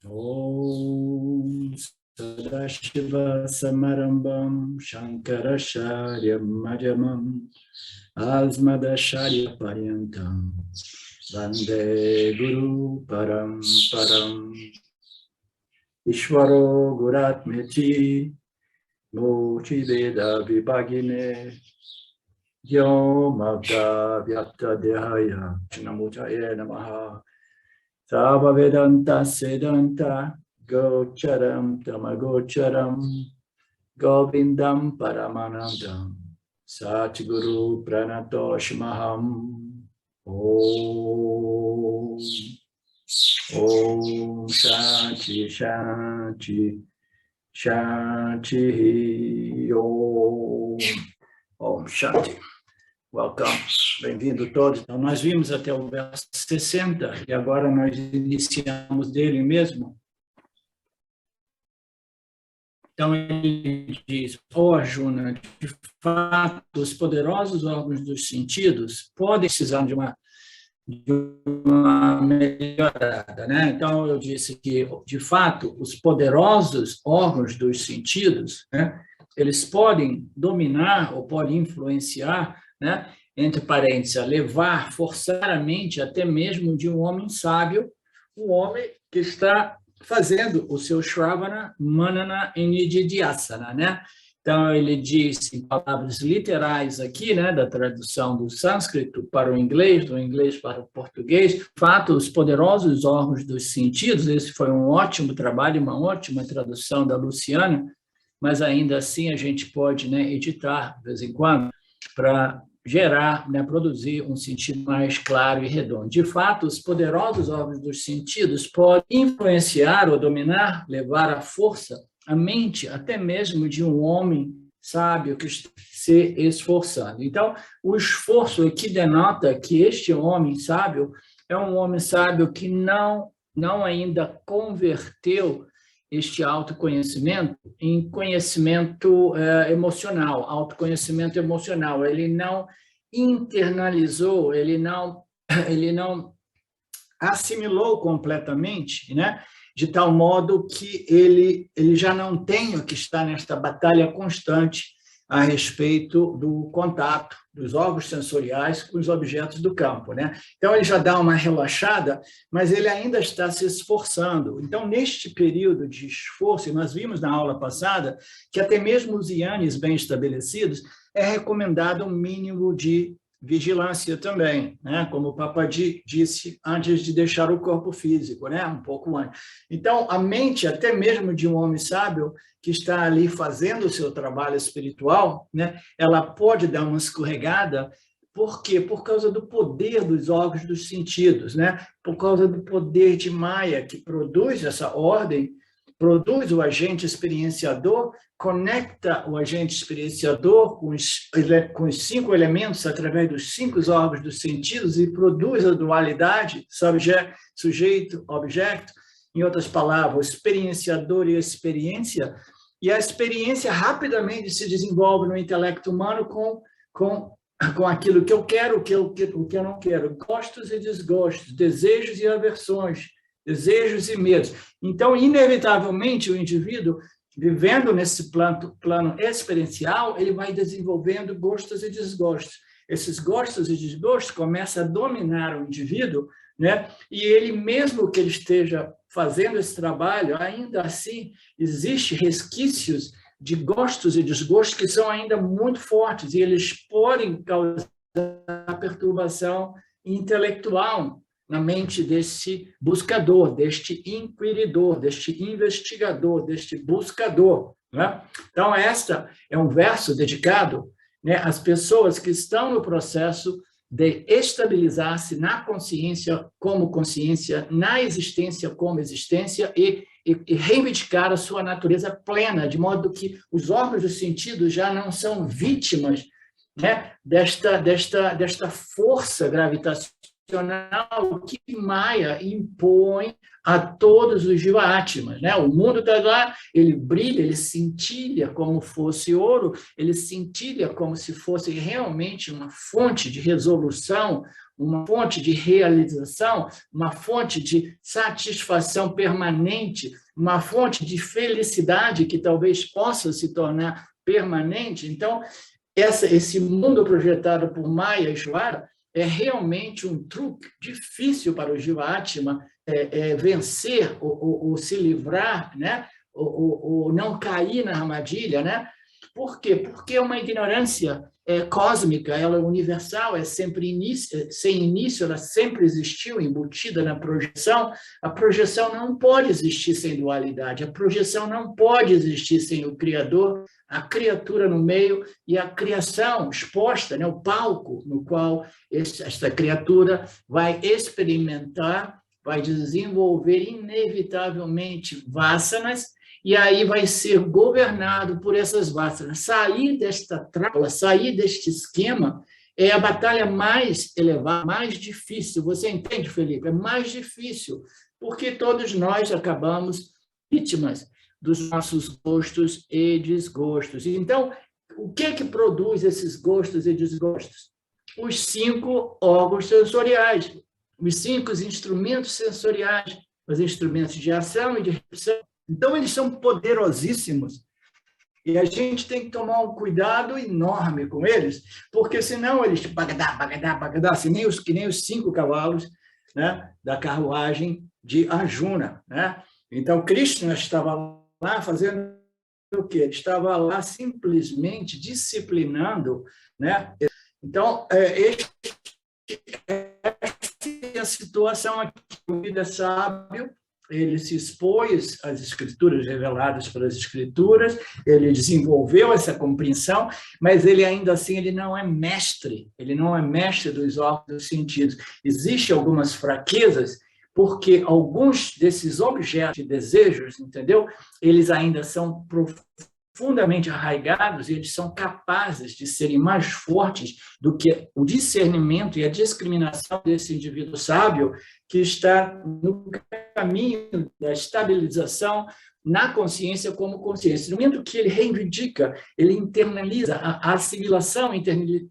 Om Sadashiva Samarambam Shankaracharya Madhyamam Asmadacharya Paryantam Vande Guru Param Param Ishvaro Guratmeti Murti Veda Vibhagine Yomavda Vyakta Dehaya Chinamutaya Namaha Sava Vedanta Sedanta Gocharam Tamagocharam Govindam Paramanandam Satguru Pranatoshmaham Om Om Shanti Shanti Shanti Om Om Shanti. Welcome, bem-vindo todos. Então, nós vimos até o verso 60 e agora nós iniciamos dele mesmo. Então, ele diz, Arjuna, de fato, os poderosos órgãos dos sentidos podem precisar de uma melhorada, né? Então, eu disse que, de fato, os poderosos órgãos dos sentidos, né, eles podem dominar ou podem influenciar, né, entre parênteses, levar, forçar a mente até mesmo de um homem sábio, um homem que está fazendo o seu Shravana, Manana e Nididhyasana, né? Então, ele diz, em palavras literais aqui, né, da tradução do sânscrito para o inglês, do inglês para o português, de fato, os poderosos órgãos dos sentidos, esse foi um ótimo trabalho, uma ótima tradução da Luciana, mas ainda assim a gente pode, né, editar, de vez em quando, para gerar, né, produzir um sentido mais claro e redondo. De fato, os poderosos órgãos dos sentidos podem influenciar ou dominar, levar à força a mente até mesmo de um homem sábio que está se esforçando. Então, o esforço aqui denota que este homem sábio é um homem sábio que não ainda converteu este autoconhecimento em conhecimento emocional, autoconhecimento emocional. Ele não internalizou, ele não assimilou completamente, né? De tal modo que ele já não tem que estar nesta batalha constante a respeito do contato dos órgãos sensoriais com os objetos do campo, né? Então, ele já dá uma relaxada, mas ele ainda está se esforçando. Então, neste período de esforço, e nós vimos na aula passada que até mesmo os yanis bem estabelecidos, é recomendado um mínimo de vigilância também, né? Como o Papaji disse antes de deixar o corpo físico, né? Um pouco antes. Então, a mente, até mesmo de um homem sábio, que está ali fazendo o seu trabalho espiritual, né? Ela pode dar uma escorregada. Por quê? Por causa do poder dos órgãos dos sentidos, né? Por causa do poder de Maya, que produz essa ordem, produz o agente experienciador, conecta o agente experienciador com os 5 elementos através dos 5 órgãos dos sentidos e produz a dualidade, sujeito, objeto, em outras palavras, o experienciador e a experiência rapidamente se desenvolve no intelecto humano com aquilo que eu quero, o que eu não quero, gostos e desgostos, desejos e aversões, desejos e medos. Então, inevitavelmente, o indivíduo, vivendo nesse plano experiencial, ele vai desenvolvendo gostos e desgostos. Esses gostos e desgostos começam a dominar o indivíduo, né? E ele, mesmo que ele esteja fazendo esse trabalho, ainda assim, existem resquícios de gostos e desgostos que são ainda muito fortes, e eles podem causar perturbação intelectual na mente desse buscador, deste inquiridor, deste investigador, deste buscador, né? Então, esta é um verso dedicado, né, às pessoas que estão no processo de estabilizar-se na consciência como consciência, na existência como existência e reivindicar a sua natureza plena, de modo que os órgãos dos sentidos já não são vítimas, né, desta força gravitacional que Maya impõe a todos os Jiva-Atmas, né? O mundo está lá, ele brilha, ele cintilha como fosse ouro, ele cintilha como se fosse realmente uma fonte de resolução, uma fonte de realização, uma fonte de satisfação permanente, uma fonte de felicidade que talvez possa se tornar permanente. Então, esse mundo projetado por Maya e Ishvara é realmente um truque difícil para o Jiva-Atma vencer ou se livrar, né? ou não cair na armadilha. Né? Por quê? Porque é uma ignorância cósmica, ela é universal, é sempre sem início, ela sempre existiu, embutida na projeção. A projeção não pode existir sem dualidade, a projeção não pode existir sem o Criador, a criatura no meio e a criação exposta, né, o palco no qual esta criatura vai experimentar, vai desenvolver inevitavelmente vasanas, e aí vai ser governado por essas vasanas. Sair desta trava, sair deste esquema, é a batalha mais elevada, mais difícil. Você entende, Felipe? É mais difícil, porque todos nós acabamos vítimas dos nossos gostos e desgostos. Então, o que é que produz esses gostos e desgostos? Os 5 órgãos sensoriais, os 5 instrumentos sensoriais, os instrumentos de ação e de recepção. Então, eles são poderosíssimos e a gente tem que tomar um cuidado enorme com eles, porque senão eles bagadá, assim, que nem os 5 cavalos, né, da carruagem de Arjuna. Né? Então, Krishna estava lá fazendo o quê? Ele estava lá simplesmente disciplinando. Né? Então, essa é a situação aqui. O Buda é sábio, ele se expôs às escrituras, reveladas pelas escrituras, ele desenvolveu essa compreensão, mas ele ainda assim ele não é mestre dos órgãos dos sentidos. Existem algumas fraquezas, porque alguns desses objetos de desejos, entendeu? Eles ainda são profundamente arraigados e eles são capazes de serem mais fortes do que o discernimento e a discriminação desse indivíduo sábio que está no caminho da estabilização na consciência como consciência. No momento que ele reivindica, ele internaliza, a assimilação,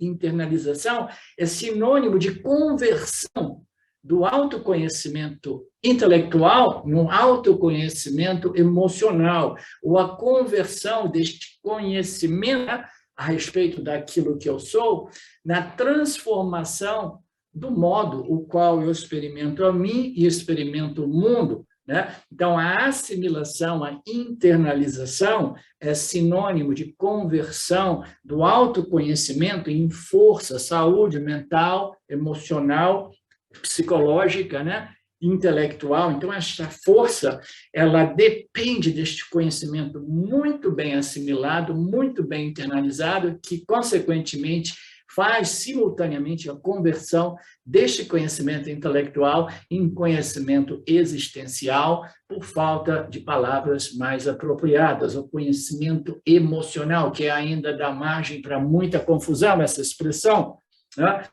internalização é sinônimo de conversão do autoconhecimento intelectual no autoconhecimento emocional, ou a conversão deste conhecimento a respeito daquilo que eu sou, na transformação do modo o qual eu experimento a mim e experimento o mundo. Né? Então, a assimilação, a internalização é sinônimo de conversão do autoconhecimento em força, saúde mental, emocional, psicológica, né? Intelectual. Então, esta força, ela depende deste conhecimento muito bem assimilado, muito bem internalizado, que, consequentemente, faz simultaneamente a conversão deste conhecimento intelectual em conhecimento existencial, por falta de palavras mais apropriadas, o conhecimento emocional, que ainda dá margem para muita confusão, essa expressão. Né?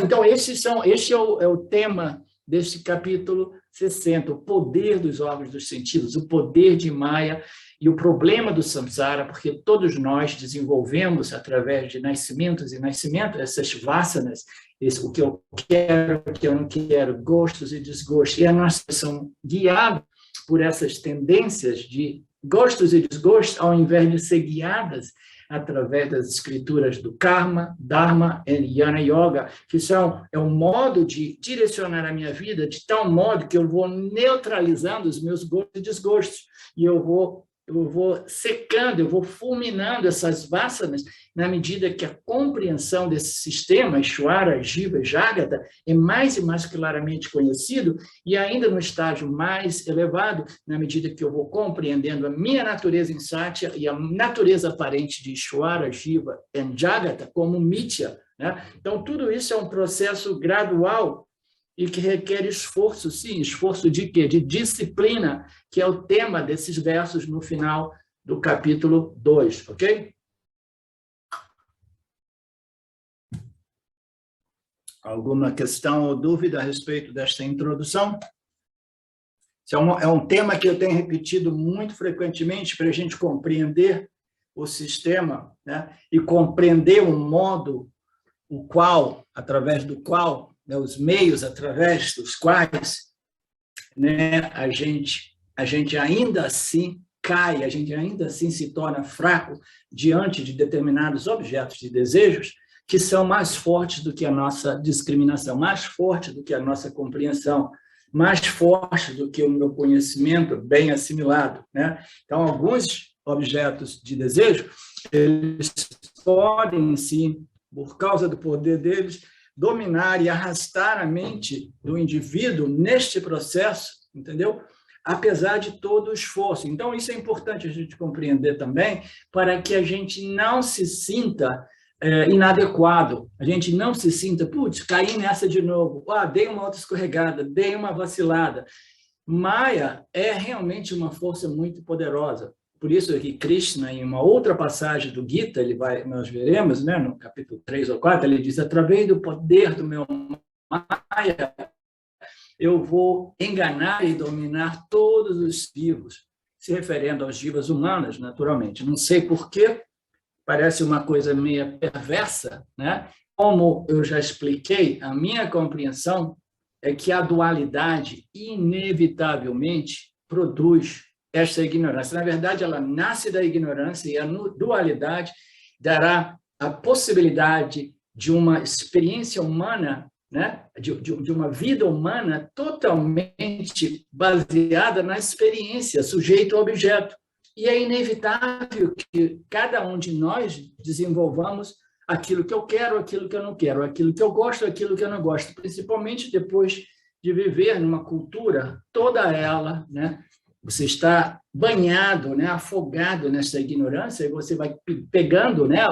Então este é o tema deste capítulo 60, o poder dos órgãos dos sentidos, o poder de Maya e o problema do samsara, porque todos nós desenvolvemos, através de nascimentos e nascimentos, essas vasanas, o que eu quero, o que eu não quero, gostos e desgostos, e a nossa são guiados por essas tendências de gostos e desgostos, ao invés de ser guiadas através das escrituras do Karma, Dharma e Jnana Yoga, que é um modo de direcionar a minha vida de tal modo que eu vou neutralizando os meus gostos e desgostos, e eu vou secando, eu vou fulminando essas vasanas na medida que a compreensão desse sistema, Ishvara, Jiva e Jagata, é mais e mais claramente conhecido, e ainda no estágio mais elevado, na medida que eu vou compreendendo a minha natureza em Satya e a natureza aparente de Ishvara, Jiva e Jagata como Mithya. Né? Então, tudo isso é um processo gradual e que requer esforço, sim, esforço de quê? De disciplina, que é o tema desses versos no final do capítulo 2, ok? Alguma questão ou dúvida a respeito desta introdução? Esse é um tema que eu tenho repetido muito frequentemente para a gente compreender o sistema, né? E compreender o modo, através do qual, né, os meios através dos quais, né, a gente ainda assim cai, a gente ainda assim se torna fraco diante de determinados objetos de desejos que são mais fortes do que a nossa discriminação, mais fortes do que a nossa compreensão, mais fortes do que o meu conhecimento bem assimilado, né? Então, alguns objetos de desejo, eles podem, sim, por causa do poder deles, dominar e arrastar a mente do indivíduo neste processo, entendeu? Apesar de todo o esforço. Então, isso é importante a gente compreender também, para que a gente não se sinta inadequado, a gente não se sinta, putz, caí nessa de novo, dei uma outra escorregada, dei uma vacilada. Maya é realmente uma força muito poderosa. Por isso que Krishna, em uma outra passagem do Gita, nós veremos, né, no capítulo 3 ou 4, ele diz, através do poder do meu Maya, eu vou enganar e dominar todos os vivos, se referindo aos vivos humanos, naturalmente. Não sei por quê, parece uma coisa meio perversa, né? Como eu já expliquei, a minha compreensão é que a dualidade inevitavelmente produz esta ignorância. Na verdade, ela nasce da ignorância e a dualidade dará a possibilidade de uma experiência humana, né? de uma vida humana totalmente baseada na experiência, sujeito a objeto. E é inevitável que cada um de nós desenvolvamos aquilo que eu quero, aquilo que eu não quero, aquilo que eu gosto, aquilo que eu não gosto, principalmente depois de viver numa cultura, toda ela, né? Você está banhado, né? Afogado nessa ignorância, e você vai pegando, né?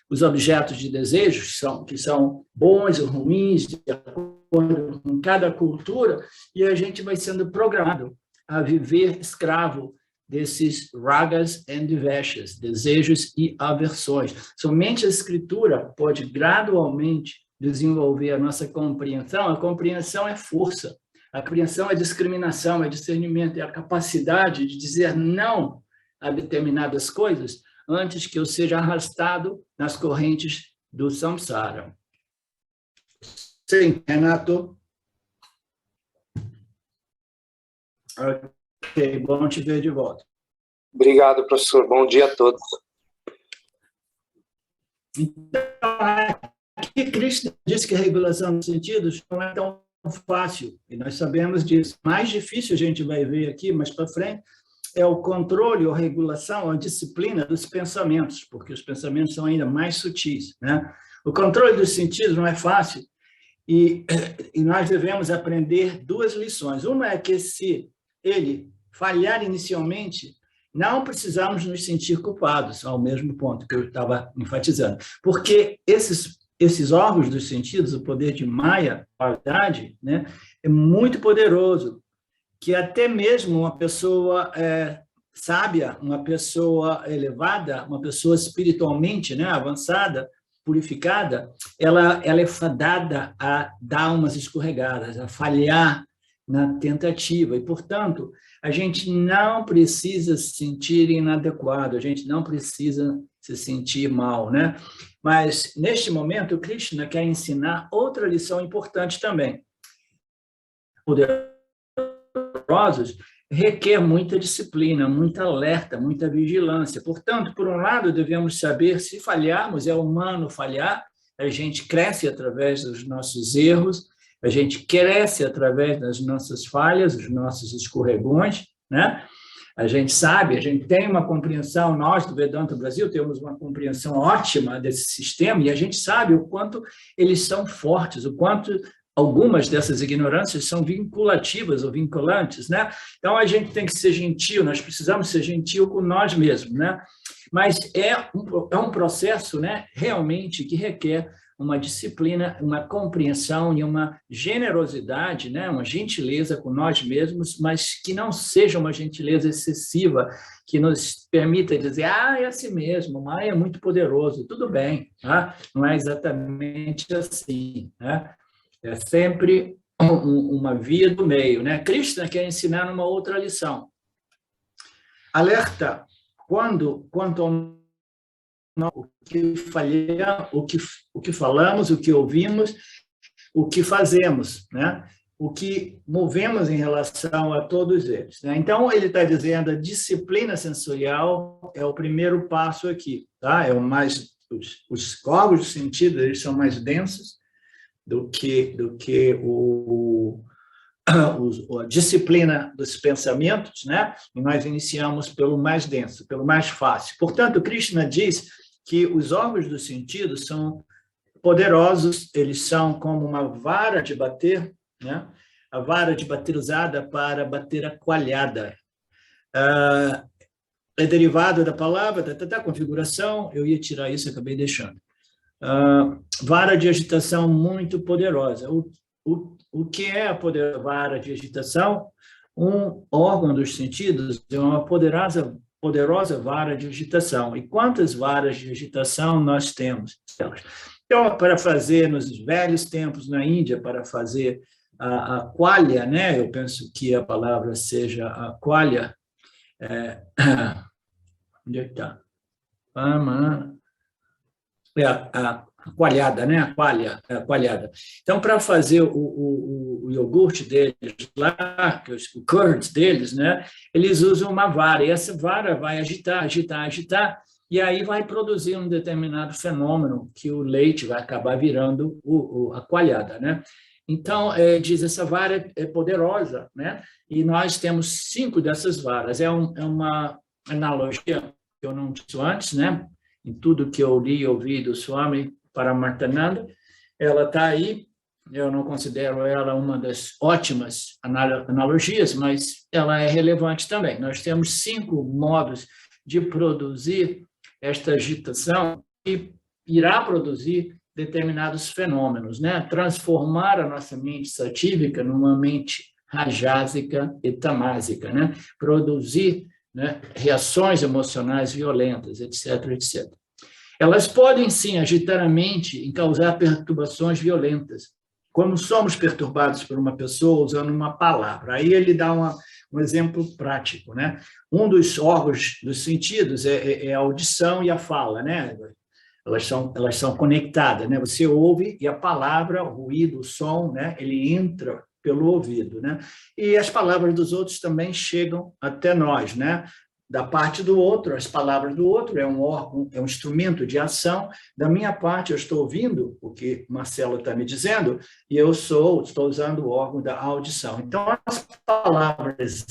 os objetos de desejo, que são bons ou ruins, de acordo com cada cultura, e a gente vai sendo programado a viver escravo desses ragas and dveshas, desejos e aversões. Somente a escritura pode gradualmente desenvolver a nossa compreensão. A compreensão é força, a compreensão é discriminação, é discernimento, é a capacidade de dizer não a determinadas coisas antes que eu seja arrastado nas correntes do samsara. Sim, Renato? Ok, bom te ver de volta. Obrigado, professor. Bom dia a todos. Então, aqui Krishna disse que a regulação dos sentidos não é tão fácil, e nós sabemos disso. Mais difícil a gente vai ver aqui, mais para frente, é o controle ou regulação, a disciplina dos pensamentos, porque os pensamentos são ainda mais sutis, né? O controle dos sentidos não é fácil, e nós devemos aprender duas lições. Uma é que se ele falhar inicialmente, não precisamos nos sentir culpados, ao mesmo ponto que eu estava enfatizando, porque esses órgãos dos sentidos, o poder de Maya, a qualidade, né, é muito poderoso, que até mesmo uma pessoa sábia, uma pessoa elevada, uma pessoa espiritualmente, né, avançada, purificada, ela é fadada a dar umas escorregadas, a falhar na tentativa, e, portanto, a gente não precisa se sentir inadequado, a gente não precisa se sentir mal, né? Mas, neste momento, o Krishna quer ensinar outra lição importante também. Poderosos requer muita disciplina, muita alerta, muita vigilância. Portanto, por um lado, devemos saber se falharmos, é humano falhar, a gente cresce através dos nossos erros, a gente cresce através das nossas falhas, dos nossos escorregões, né? A gente sabe, a gente tem uma compreensão, nós do Vedanta Brasil temos uma compreensão ótima desse sistema, e a gente sabe o quanto eles são fortes, o quanto algumas dessas ignorâncias são vinculativas ou vinculantes, né? Então, a gente tem que ser gentil, nós precisamos ser gentil com nós mesmos, né? Mas é um processo, né, realmente que requer uma disciplina, uma compreensão e uma generosidade, né, uma gentileza com nós mesmos, mas que não seja uma gentileza excessiva, que nos permita dizer, é assim mesmo, o Maya é muito poderoso, tudo bem, tá? Não é exatamente assim, né? É sempre uma via do meio, né? Krishna quer ensinar uma outra lição. Alerta quanto ao o que falhamos, o que falamos, o que ouvimos, o que fazemos, né? O que movemos em relação a todos eles, né? Então, ele está dizendo a disciplina sensorial é o primeiro passo aqui, tá? É o mais, os órgãos de sentido, eles são mais densos do que a disciplina dos pensamentos, né? E nós iniciamos pelo mais denso, pelo mais fácil. Portanto, Krishna diz que os órgãos dos sentidos são poderosos, eles são como uma vara de bater, né? A vara de bater usada para bater a coalhada. É derivado da palavra, da configuração, eu ia tirar isso, acabei deixando. Vara de agitação muito poderosa. O que é a vara de agitação? Um órgão dos sentidos é uma poderosa vara de agitação. E quantas varas de agitação nós temos? Então, para fazer, nos velhos tempos na Índia, para fazer a qualha, né? Eu penso que a palavra seja a qualha. Onde é que está? A coalhada, né? A coalhada. Então, para fazer o iogurte deles lá, o curd deles, né? Eles usam uma vara, e essa vara vai agitar, e aí vai produzir um determinado fenômeno que o leite vai acabar virando a coalhada, né? Então, diz, essa vara é poderosa, né? E nós temos 5 dessas varas. É uma analogia que eu não disse antes, né? Em tudo que eu li e ouvi do Swami Paramarthananda, ela está aí. Eu não considero ela uma das ótimas analogias, mas ela é relevante também. Nós temos 5 modos de produzir esta agitação que irá produzir determinados fenômenos, né? Transformar a nossa mente satívica numa mente rajásica e tamásica, né? Produzir, né, reações emocionais violentas, etc., etc. Elas podem, sim, agitar a mente e causar perturbações violentas, como somos perturbados por uma pessoa usando uma palavra. Aí ele dá um exemplo prático, né? Um dos órgãos dos sentidos é a audição e a fala, né? Elas são conectadas, né? Você ouve e a palavra, o ruído, o som, né? Ele entra pelo ouvido, né? E as palavras dos outros também chegam até nós, né? Da parte do outro, as palavras do outro é um órgão, é um instrumento de ação. Da minha parte, eu estou ouvindo o que Marcelo está me dizendo e eu estou usando o órgão da audição. Então, as palavras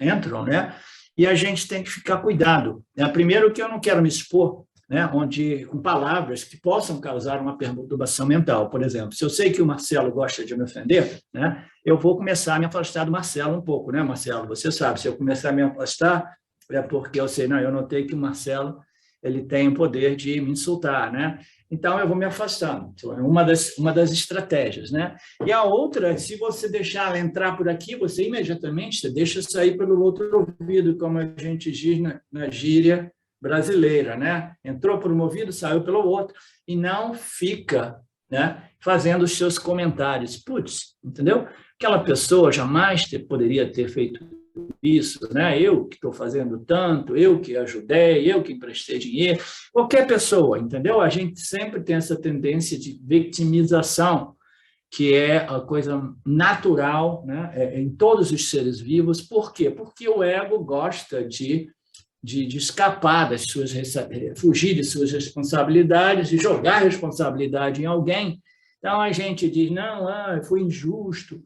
entram, né? E a gente tem que ficar cuidado. Primeiro que eu não quero me expor, né, com palavras que possam causar uma perturbação mental. Por exemplo, se eu sei que o Marcelo gosta de me ofender, né, eu vou começar a me afastar do Marcelo um pouco, né, Marcelo? Você sabe, se eu começar a me afastar, é porque eu sei, não, eu notei que o Marcelo ele tem o poder de me insultar, né? Então, eu vou me afastando. Então, é uma das estratégias, né? E a outra, se você deixar ela entrar por aqui, você imediatamente deixa sair pelo outro ouvido, como a gente diz na gíria brasileira, né? Entrou por um ouvido, saiu pelo outro, e não fica, né, fazendo os seus comentários. Putz, entendeu? Aquela pessoa jamais poderia ter feito isso, né? Eu que estou fazendo tanto, eu que ajudei, eu que emprestei dinheiro, qualquer pessoa, entendeu? A gente sempre tem essa tendência de vitimização, que é a coisa natural, né, em todos os seres vivos. Por quê? Porque o ego gosta de escapar das suas, fugir de suas responsabilidades e jogar a responsabilidade em alguém. Então, a gente diz, não, eu fui injusto,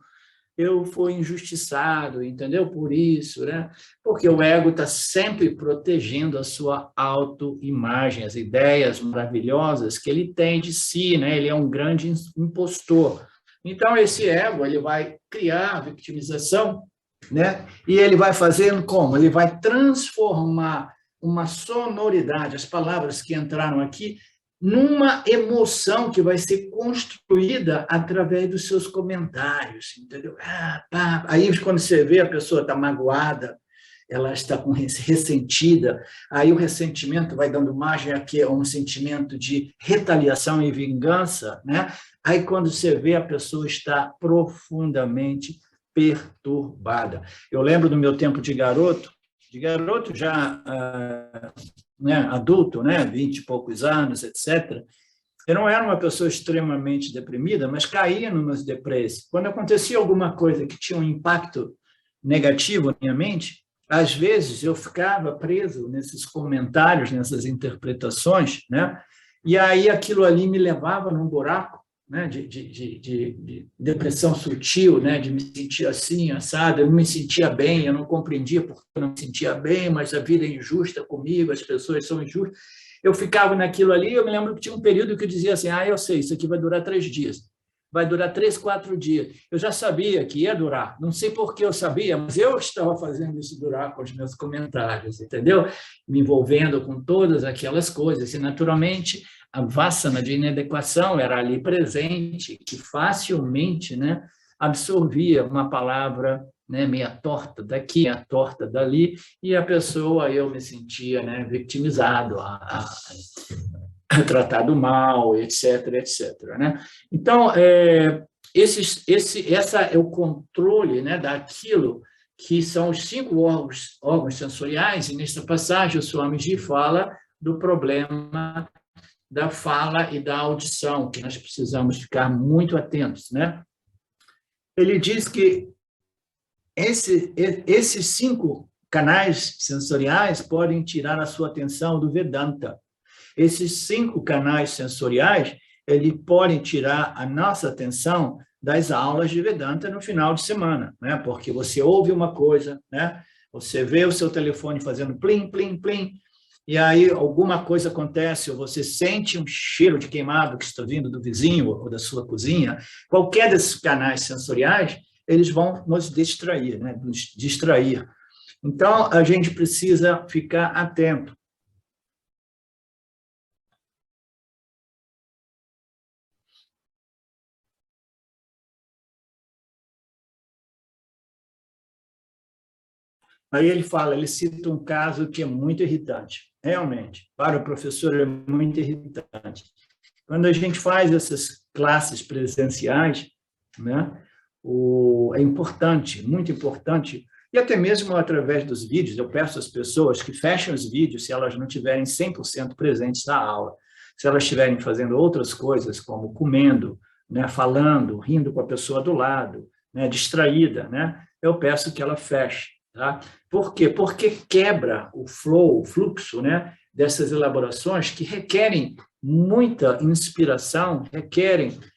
eu fui injustiçado, entendeu? Por isso, né? Porque o ego está sempre protegendo a sua autoimagem, as ideias maravilhosas que ele tem de si, né? Ele é um grande impostor. Então, esse ego ele vai criar a vitimização, né? E ele vai fazendo como? Ele vai transformar uma sonoridade, as palavras que entraram aqui, numa emoção que vai ser construída através dos seus comentários, entendeu? Aí, quando você vê a pessoa está magoada, ela está ressentida, aí o ressentimento vai dando margem a um sentimento de retaliação e vingança, né? Aí, quando você vê, a pessoa está profundamente perturbada. Eu lembro do meu tempo de garoto já né, adulto, né, 20 e poucos anos, etc., eu não era uma pessoa extremamente deprimida, mas caía numas depressões. Quando acontecia alguma coisa que tinha um impacto negativo na minha mente, às vezes eu ficava preso nesses comentários, nessas interpretações, né? E aí aquilo ali me levava num buraco, né? de depressão sutil, né? De me sentir assim, assado, eu não me sentia bem, eu não compreendia porque eu não me sentia bem, mas a vida é injusta comigo, as pessoas são injustas. Eu ficava naquilo ali, eu me lembro que tinha um período que eu dizia assim, eu sei, isso aqui vai durar 3 dias, vai durar 3, 4 dias. Eu já sabia que ia durar, não sei por que eu sabia, mas eu estava fazendo isso durar com os meus comentários, entendeu? Me envolvendo com todas aquelas coisas, e naturalmente a vássana de inadequação era ali presente, que facilmente, né, absorvia uma palavra, né, meia torta daqui, meia torta dali, e a pessoa, eu me sentia, né, vitimizado, tratado mal, etc., etc., né? Então, essa é o controle, né, daquilo que são os 5 órgãos sensoriais, e nesta passagem o Swamiji fala do problema da fala e da audição, que nós precisamos ficar muito atentos, né? Ele diz que esses 5 canais sensoriais podem tirar a sua atenção do Vedanta. Esses 5 canais sensoriais, eles podem tirar a nossa atenção das aulas de Vedanta no final de semana, né? Porque você ouve uma coisa, né? Você vê o seu telefone fazendo plim, plim, plim, e aí alguma coisa acontece, ou você sente um cheiro de queimado que está vindo do vizinho ou da sua cozinha, qualquer desses canais sensoriais, eles vão nos distrair, né? Nos distrair. Então, a gente precisa ficar atento. Aí ele cita um caso que é muito irritante, realmente, para o professor é muito irritante. Quando a gente faz essas classes presenciais, né, é importante, muito importante, e até mesmo através dos vídeos, eu peço às pessoas que fechem os vídeos se elas não estiverem 100% presentes na aula. Se elas estiverem fazendo outras coisas, como comendo, né, falando, rindo com a pessoa do lado, né, distraída, né, eu peço que ela feche. Tá? Por quê? Porque quebra o flow, o fluxo, né, dessas elaborações que requerem muita inspiração,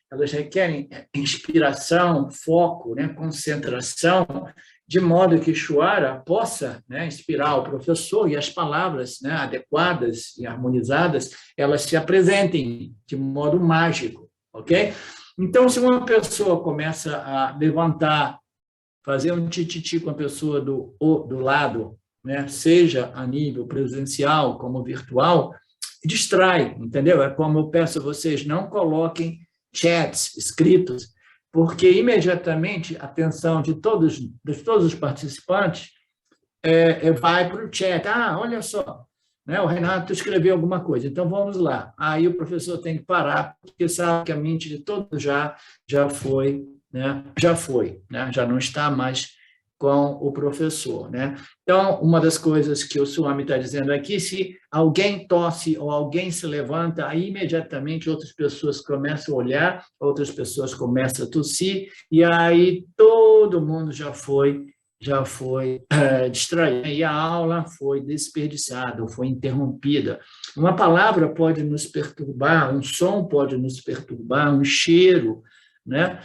elas requerem inspiração, foco, né, concentração, de modo que Shuara possa, né, inspirar o professor e as palavras, né, adequadas e harmonizadas, elas se apresentem de modo mágico, ok? Então, se uma pessoa começa a levantar, fazer um tititi com a pessoa do lado, né? Seja a nível presencial como virtual, distrai, entendeu? É como eu peço a vocês, não coloquem chats escritos, porque imediatamente a atenção de todos os participantes vai para o chat. Olha só, né? O Renato escreveu alguma coisa, então vamos lá. Aí o professor tem que parar, porque sabe que a mente de todos já foi, né? Já não está mais com o professor, né? Então, uma das coisas que o Swami está dizendo aqui, se alguém tosse ou alguém se levanta, aí imediatamente outras pessoas começam a olhar, outras pessoas começam a tossir, e aí todo mundo já foi distraído, e a aula foi desperdiçada, ou foi interrompida. Uma palavra pode nos perturbar, um som pode nos perturbar, um cheiro, né?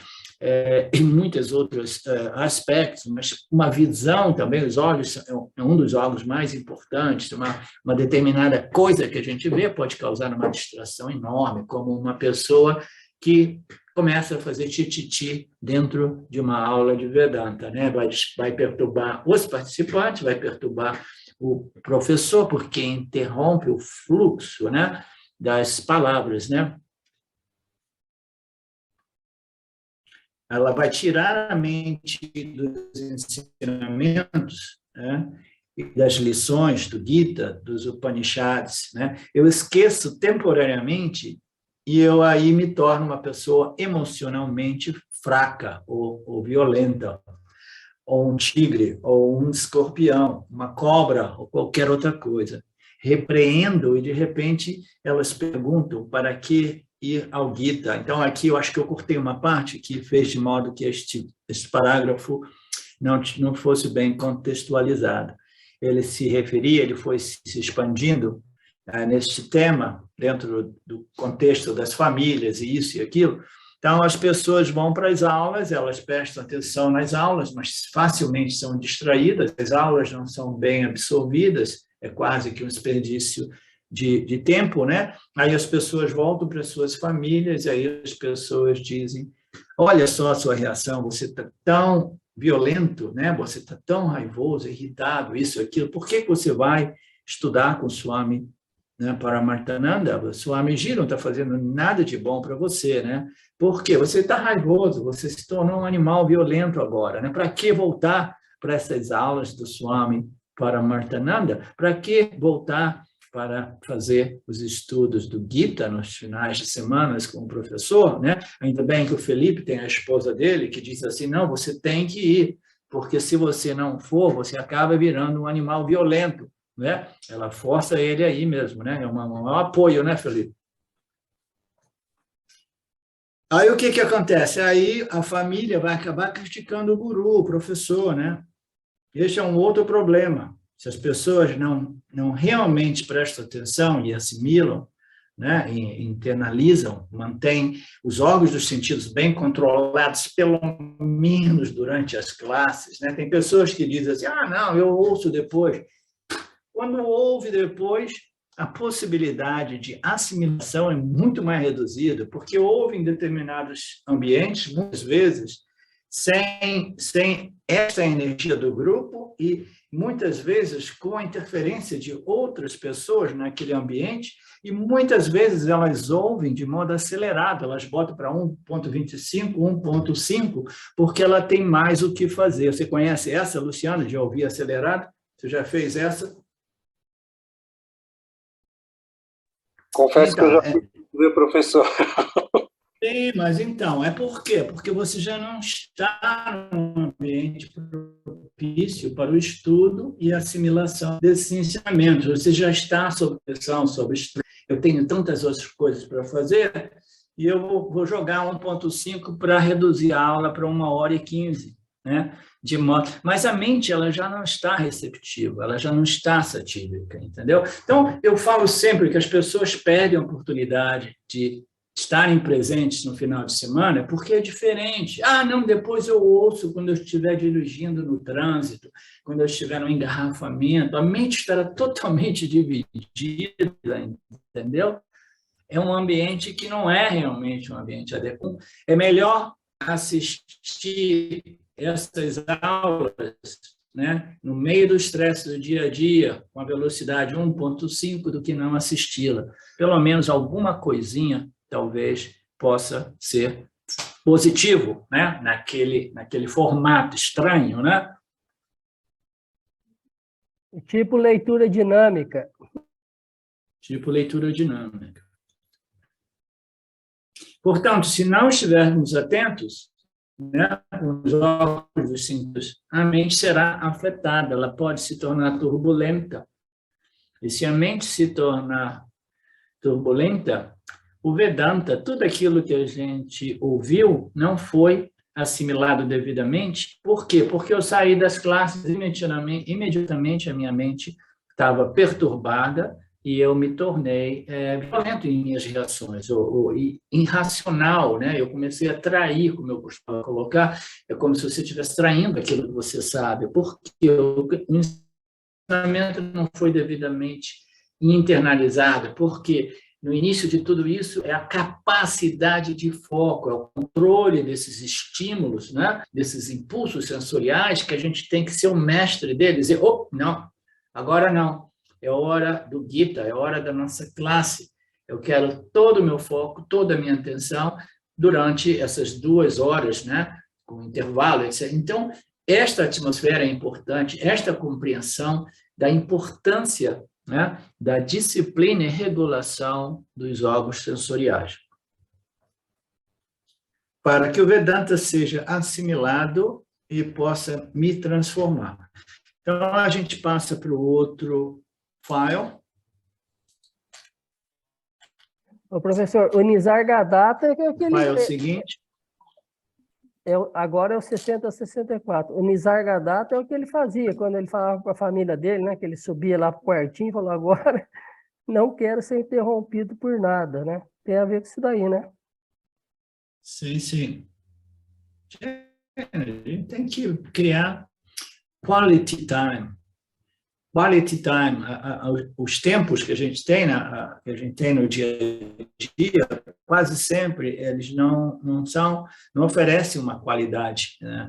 Em muitos outros aspectos, mas uma visão também, os olhos é um dos órgãos mais importantes, uma determinada coisa que a gente vê pode causar uma distração enorme, como uma pessoa que começa a fazer tititi dentro de uma aula de Vedanta, né? Vai perturbar os participantes, vai perturbar o professor, porque interrompe o fluxo, né, das palavras, né? Ela vai tirar a mente dos ensinamentos, né, e das lições do Gita, dos Upanishads, né? Eu esqueço temporariamente e eu aí me torno uma pessoa emocionalmente fraca ou violenta, ou um tigre, ou um escorpião, uma cobra, ou qualquer outra coisa. Repreendo e, de repente, elas perguntam para que ir ao Gita. Então, aqui eu acho que eu cortei uma parte que fez de modo que este parágrafo não fosse bem contextualizado. Ele se referia, ele foi se expandindo neste tema, dentro do contexto das famílias, e isso e aquilo. Então, as pessoas vão para as aulas, elas prestam atenção nas aulas, mas facilmente são distraídas, as aulas não são bem absorvidas, é quase que um desperdício de tempo, né? Aí as pessoas voltam para as suas famílias, e aí as pessoas dizem, olha só a sua reação, você está tão violento, né? Você está tão raivoso, irritado, isso, aquilo, por que você vai estudar com o Swami, né, Paramarthananda? O Swami Ji não está fazendo nada de bom para você, né? Por quê? Você está raivoso, você se tornou um animal violento agora, né? Para que voltar para essas aulas do Swami Paramarthananda? Para que voltar para fazer os estudos do Gita nos finais de semanas com o professor, né? Ainda bem que o Felipe tem a esposa dele que diz assim, não, você tem que ir, porque se você não for, você acaba virando um animal violento, né? Ela força ele aí mesmo, né? É um apoio, né, Felipe? Aí o que acontece? Aí a família vai acabar criticando o guru, o professor, né? Este é um outro problema. Se as pessoas não realmente prestam atenção e assimilam, né, e internalizam, mantêm os órgãos dos sentidos bem controlados, pelo menos durante as classes, né? Tem pessoas que dizem assim, não, eu ouço depois. Quando ouve depois, a possibilidade de assimilação é muito mais reduzida, porque ouve em determinados ambientes, muitas vezes, sem essa energia do grupo e, muitas vezes, com a interferência de outras pessoas naquele ambiente, e muitas vezes elas ouvem de modo acelerado, elas botam para 1.25, 1.5, porque ela tem mais o que fazer. Você conhece essa, Luciana, de ouvir acelerado? Você já fez essa? Confesso que eu já fui ver professor. Sim, mas então, é por quê? Porque você já não está num ambiente propício para o estudo e assimilação desses ensinamentos. Você já está sob pressão, sob estresse. Eu tenho tantas outras coisas para fazer e eu vou jogar 1.5 para reduzir a aula para 1h15, né? Mas a mente ela já não está receptiva, ela já não está satírica, entendeu? Então, eu falo sempre que as pessoas perdem a oportunidade de estarem presentes no final de semana porque é diferente. Não, depois eu ouço quando eu estiver dirigindo no trânsito, quando eu estiver no engarrafamento. A mente estará totalmente dividida, entendeu? É um ambiente que não é realmente um ambiente adequado. É melhor assistir essas aulas, né, no meio do estresse do dia a dia, com a velocidade 1.5, do que não assisti-la. Pelo menos alguma coisinha, talvez, possa ser positivo, né, naquele formato estranho, né? Tipo leitura dinâmica. Tipo leitura dinâmica. Portanto, se não estivermos atentos, né, com os órgãos dos sentidos, a mente será afetada, ela pode se tornar turbulenta. E se a mente se tornar turbulenta, o Vedanta, tudo aquilo que a gente ouviu, não foi assimilado devidamente. Por quê? Porque eu saí das classes imediatamente a minha mente estava perturbada e eu me tornei violento em minhas reações, ou irracional, né? Eu comecei a trair, como eu costumo colocar, é como se você estivesse traindo aquilo que você sabe, porque o ensinamento não foi devidamente internalizado, porque no início de tudo isso é a capacidade de foco, é o controle desses estímulos, né? Desses impulsos sensoriais, que a gente tem que ser o mestre deles, dizer, não, agora não. É hora do Gita, é hora da nossa classe. Eu quero todo o meu foco, toda a minha atenção durante essas 2 horas, né? Com intervalo, etc. Então, esta atmosfera é importante, esta compreensão da importância, né, da disciplina e regulação dos órgãos sensoriais. para que o Vedanta seja assimilado e possa me transformar. Então, a gente passa para o outro file. O professor, o Nisargadatta é aquele... File seguinte. Agora é o 60-64. O Nisargadatta é o que ele fazia quando ele falava para a família dele, né? Que ele subia lá para o quartinho e falou, agora não quero ser interrompido por nada, né? Tem a ver com isso daí, né? Sim, sim. A gente tem que criar quality time. Quality time, os tempos que a gente tem, no dia a dia, quase sempre eles não oferecem uma qualidade, né,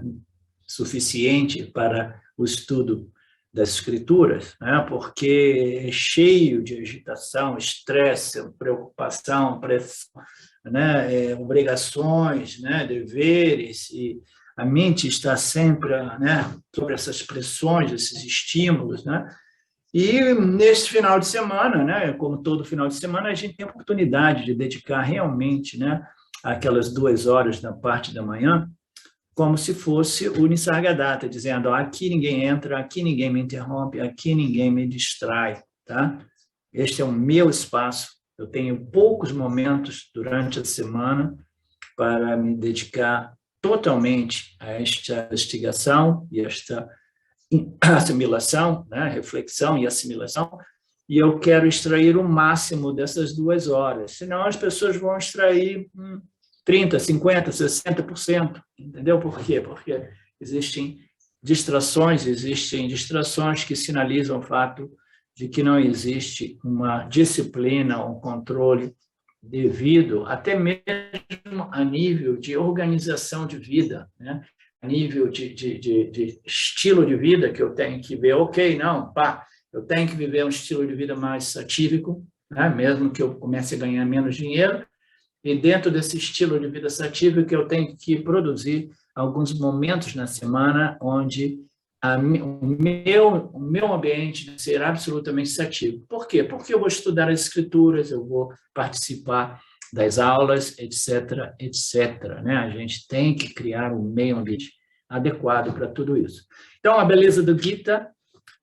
suficiente para o estudo das escrituras, né, porque é cheio de agitação, estresse, preocupação, pressão, né, obrigações, né, deveres, e a mente está sempre, né, sobre essas pressões, esses estímulos, né? E neste final de semana, né, como todo final de semana, a gente tem a oportunidade de dedicar realmente, né, aquelas 2 horas na parte da manhã, como se fosse o Nisargadatta, dizendo, aqui ninguém entra, aqui ninguém me interrompe, aqui ninguém me distrai, tá? Este é o meu espaço. Eu tenho poucos momentos durante a semana para me dedicar totalmente a esta investigação e esta assimilação, né, reflexão e assimilação, e eu quero extrair o máximo dessas 2 horas, senão as pessoas vão extrair 30%, 50%, 60%, entendeu por quê? Porque existem distrações que sinalizam o fato de que não existe uma disciplina, um controle devido até mesmo a nível de organização de vida, né? A nível de estilo de vida que eu tenho que ver, eu tenho que viver um estilo de vida mais satírico, né? Mesmo que eu comece a ganhar menos dinheiro, e dentro desse estilo de vida satírico eu tenho que produzir alguns momentos na semana onde o meu ambiente deve ser absolutamente satírico. Por quê? Porque eu vou estudar as escrituras, eu vou participar das aulas, etc., etc., né? A gente tem que criar um meio ambiente adequado para tudo isso. Então, a beleza do Gita.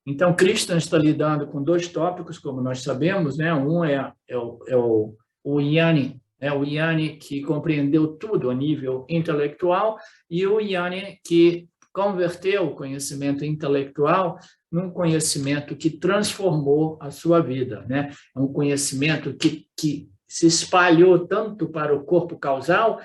Então, Krishna está lidando com 2 tópicos, como nós sabemos, né? Um é o Jnani, né? O Jnani que compreendeu tudo a nível intelectual, e o Jnani que converteu o conhecimento intelectual num conhecimento que transformou a sua vida, né? Um conhecimento que se espalhou tanto para o corpo causal,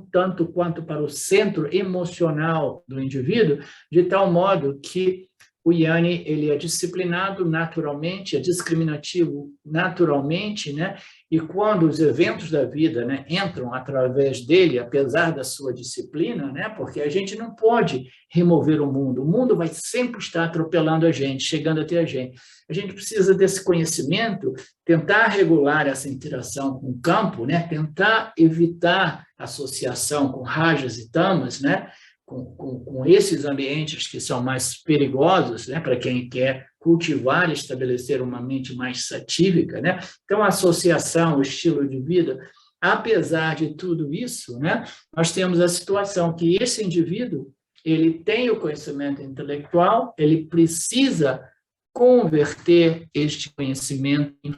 tanto quanto para o centro emocional do indivíduo, de tal modo que o Jnani ele é disciplinado naturalmente, é discriminativo naturalmente, né? E quando os eventos da vida, né, entram através dele, apesar da sua disciplina, né? Porque a gente não pode remover o mundo vai sempre estar atropelando a gente, chegando até a gente. A gente precisa desse conhecimento, tentar regular essa interação com o campo, né? Tentar evitar associação com rajas e tamas, né? Com esses ambientes que são mais perigosos, né, para quem quer cultivar e estabelecer uma mente mais satírica, né? Então, a associação, o estilo de vida, apesar de tudo isso, né, nós temos a situação que esse indivíduo, ele tem o conhecimento intelectual, ele precisa converter este conhecimento em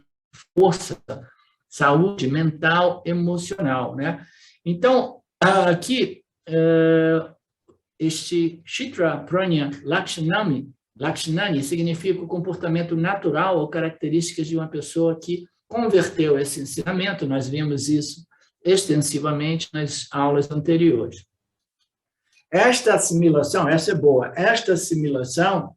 força, saúde mental, emocional, né? Então, aqui, este Chitra Pranya Lakshanani significa o comportamento natural ou características de uma pessoa que converteu esse ensinamento. Nós vimos isso extensivamente nas aulas anteriores. Esta assimilação, essa é boa, esta assimilação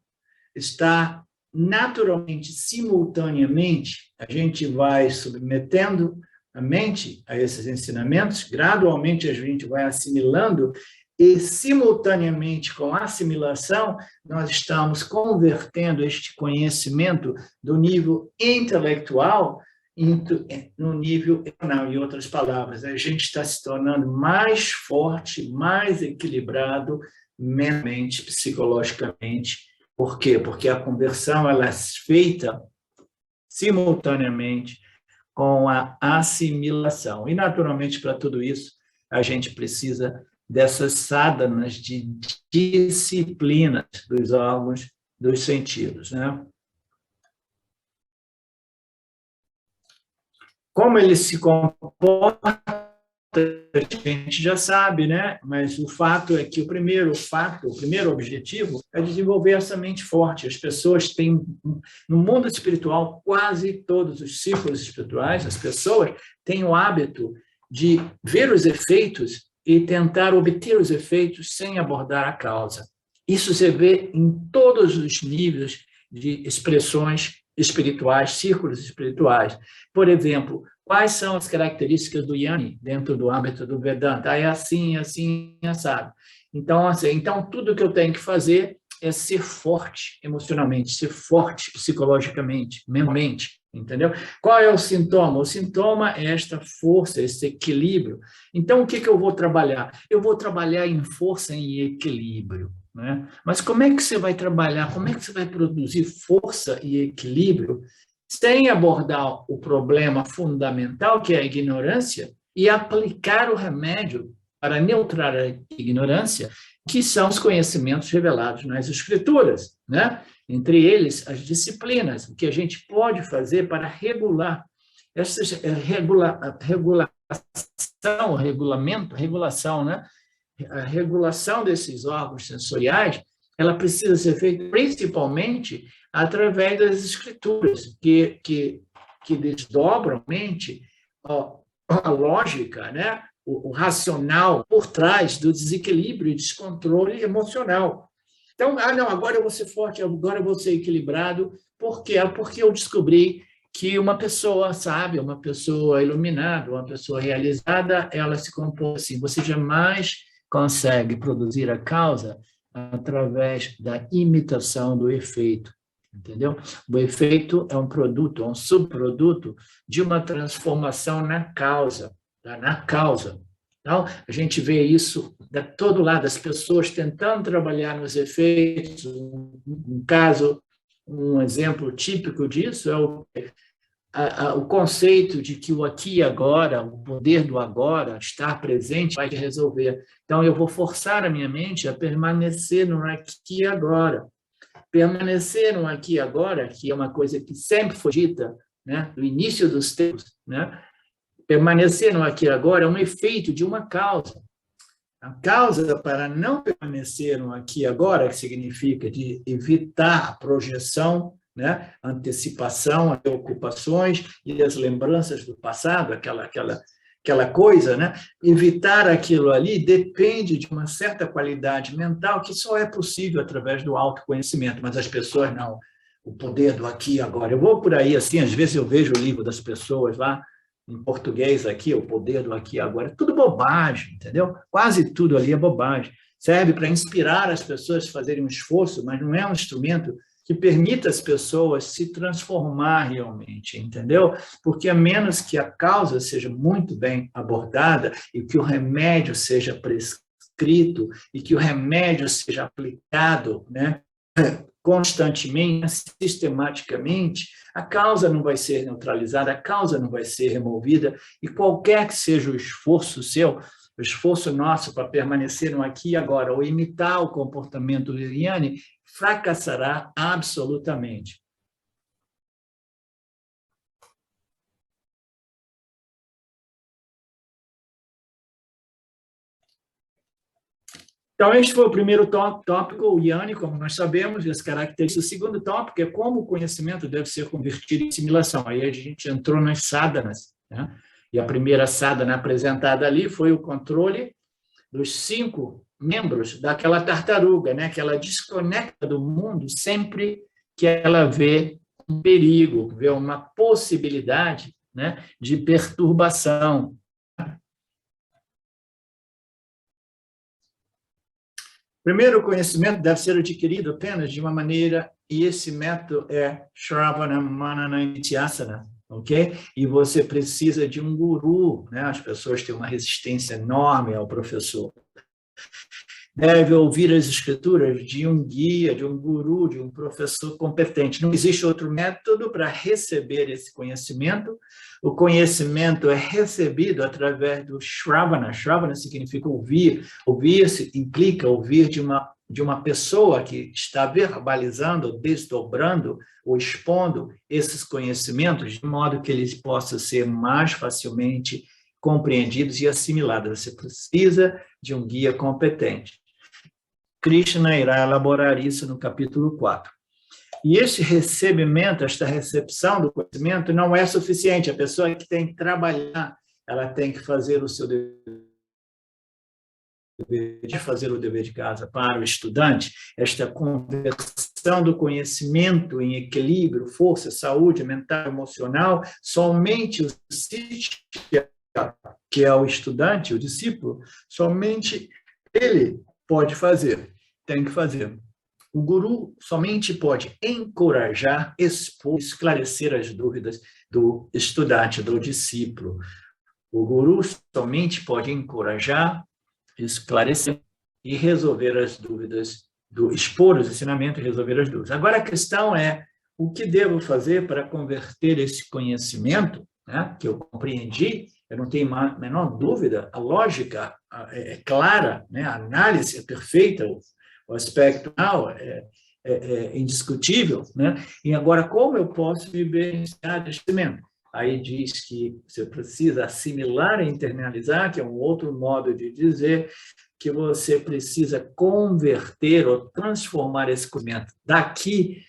está naturalmente, simultaneamente, a gente vai submetendo a mente a esses ensinamentos, gradualmente a gente vai assimilando e, simultaneamente com a assimilação, nós estamos convertendo este conhecimento do nível intelectual no nível emocional. Em outras palavras, a gente está se tornando mais forte, mais equilibrado mentalmente, psicologicamente. Por quê? Porque a conversão ela é feita simultaneamente com a assimilação. E, naturalmente, para tudo isso, a gente precisa dessas sadhanas de disciplinas dos órgãos dos sentidos, né? Como ele se comporta, a gente já sabe, né? Mas o fato é que o primeiro objetivo é desenvolver essa mente forte. As pessoas têm, no mundo espiritual, quase todos os círculos espirituais, as pessoas têm o hábito de ver os efeitos e tentar obter os efeitos sem abordar a causa. Isso se vê em todos os níveis de expressões espirituais, círculos espirituais. Por exemplo, quais são as características do Jnani dentro do âmbito do Vedanta? É assim, assim, assado. Então, tudo que eu tenho que fazer é ser forte emocionalmente, ser forte psicologicamente, mentalmente, entendeu? Qual é o sintoma? O sintoma é esta força, esse equilíbrio. Então, o que eu vou trabalhar? Eu vou trabalhar em força e equilíbrio, né? Mas como é que você vai trabalhar? Como é que você vai produzir força e equilíbrio sem abordar o problema fundamental, que é a ignorância, e aplicar o remédio para neutrar a ignorância, que são os conhecimentos revelados nas Escrituras, né? Entre eles, as disciplinas, o que a gente pode fazer para regular essas regulação, né? A regulação desses órgãos sensoriais, ela precisa ser feita principalmente através das escrituras, que desdobram a mente, a lógica, né? O racional por trás do desequilíbrio e descontrole emocional. Então, não, agora eu vou ser forte, agora eu vou ser equilibrado. Por quê? Porque eu descobri que uma pessoa sábia, uma pessoa iluminada, uma pessoa realizada, ela se compõe assim. Você jamais consegue produzir a causa através da imitação do efeito, entendeu? O efeito é um produto, é um subproduto de uma transformação na causa, tá? Na causa. Então, a gente vê isso de todo lado, as pessoas tentando trabalhar nos efeitos. Um exemplo típico disso é o conceito de que o aqui e agora, o poder do agora, estar presente, vai resolver. Então, eu vou forçar a minha mente a permanecer no aqui e agora. Permanecer no aqui e agora, que é uma coisa que sempre foi dita, né, no início dos tempos, né? Permanecer no aqui e agora é um efeito de uma causa. A causa para não permanecer no aqui e agora, que significa de evitar a projeção, né, antecipação, as preocupações e as lembranças do passado, aquela coisa, né? Evitar aquilo ali depende de uma certa qualidade mental que só é possível através do autoconhecimento, mas as pessoas não. O poder do aqui e agora. Eu vou por aí, assim, às vezes eu vejo o livro das pessoas lá, em português aqui, o poder do aqui e agora, é tudo bobagem, entendeu? Quase tudo ali é bobagem. Serve para inspirar as pessoas a fazerem um esforço, mas não é um instrumento que permita às pessoas se transformar realmente, entendeu? Porque a menos que a causa seja muito bem abordada e que o remédio seja prescrito e que o remédio seja aplicado, né, constantemente, sistematicamente, a causa não vai ser neutralizada, a causa não vai ser removida, e qualquer que seja o esforço seu, o esforço nosso para permanecer no aqui e agora, ou imitar o comportamento do Jnani, fracassará absolutamente. Então, este foi o primeiro tópico, o Jnani, como nós sabemos, e as características. O segundo tópico é como o conhecimento deve ser convertido em assimilação. Aí a gente entrou nas sadhanas, né? E a primeira sadhana apresentada ali foi o controle dos 5 membros daquela tartaruga, né? Que ela desconecta do mundo sempre que ela vê um perigo, vê uma possibilidade, né, de perturbação. Primeiro, o conhecimento deve ser adquirido apenas de uma maneira, e esse método é Shravana Manana Nityasana, ok? E você precisa de um guru, né? As pessoas têm uma resistência enorme ao professor. deve ouvir as escrituras de um guia, de um guru, de um professor competente. Não existe outro método para receber esse conhecimento. O conhecimento é recebido através do Shravana. Shravana significa ouvir. Ouvir implica ouvir de uma pessoa que está verbalizando, desdobrando ou expondo esses conhecimentos de modo que eles possam ser mais facilmente compreendidos e assimilados. Você precisa de um guia competente. Krishna irá elaborar isso no capítulo 4. E este recebimento, esta recepção do conhecimento não é suficiente. A pessoa que tem que trabalhar, ela tem que fazer o seu dever de casa para o estudante. Esta conversão do conhecimento em equilíbrio, força, saúde mental, emocional, somente o que é o estudante, o discípulo, somente ele pode fazer, tem que fazer. O guru somente pode encorajar, expor, esclarecer as dúvidas do estudante, do discípulo. O guru somente pode encorajar, esclarecer e resolver as dúvidas, expor os ensinamentos e resolver as dúvidas. Agora a questão é, o que devo fazer para converter esse conhecimento, né, que eu compreendi? Eu não tenho a menor dúvida, a lógica é clara, né? A análise é perfeita, o aspecto é indiscutível, né? E agora, como eu posso me beneficiar desse conhecimento? Aí diz que você precisa assimilar e internalizar, que é um outro modo de dizer que você precisa converter ou transformar esse conhecimento daqui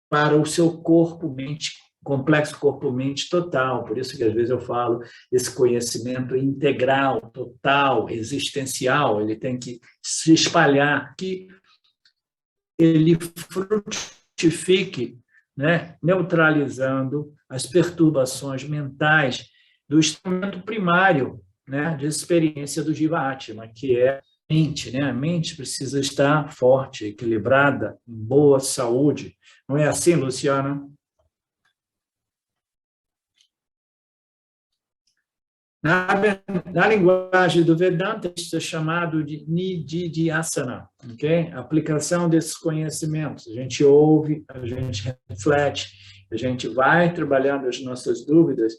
para o seu corpo-mente, complexo corpo-mente total. Por isso que às vezes eu falo esse conhecimento integral, total, existencial, ele tem que se espalhar, que ele frutifique, né, neutralizando as perturbações mentais do instrumento primário, né, de experiência do Jiva Atma, que é a mente, né? A mente precisa estar forte, equilibrada, em boa saúde. Não é assim, Luciana? Na linguagem do Vedanta, isso é chamado de Nididhyasana, ok? Aplicação desses conhecimentos. A gente ouve, a gente reflete, a gente vai trabalhando as nossas dúvidas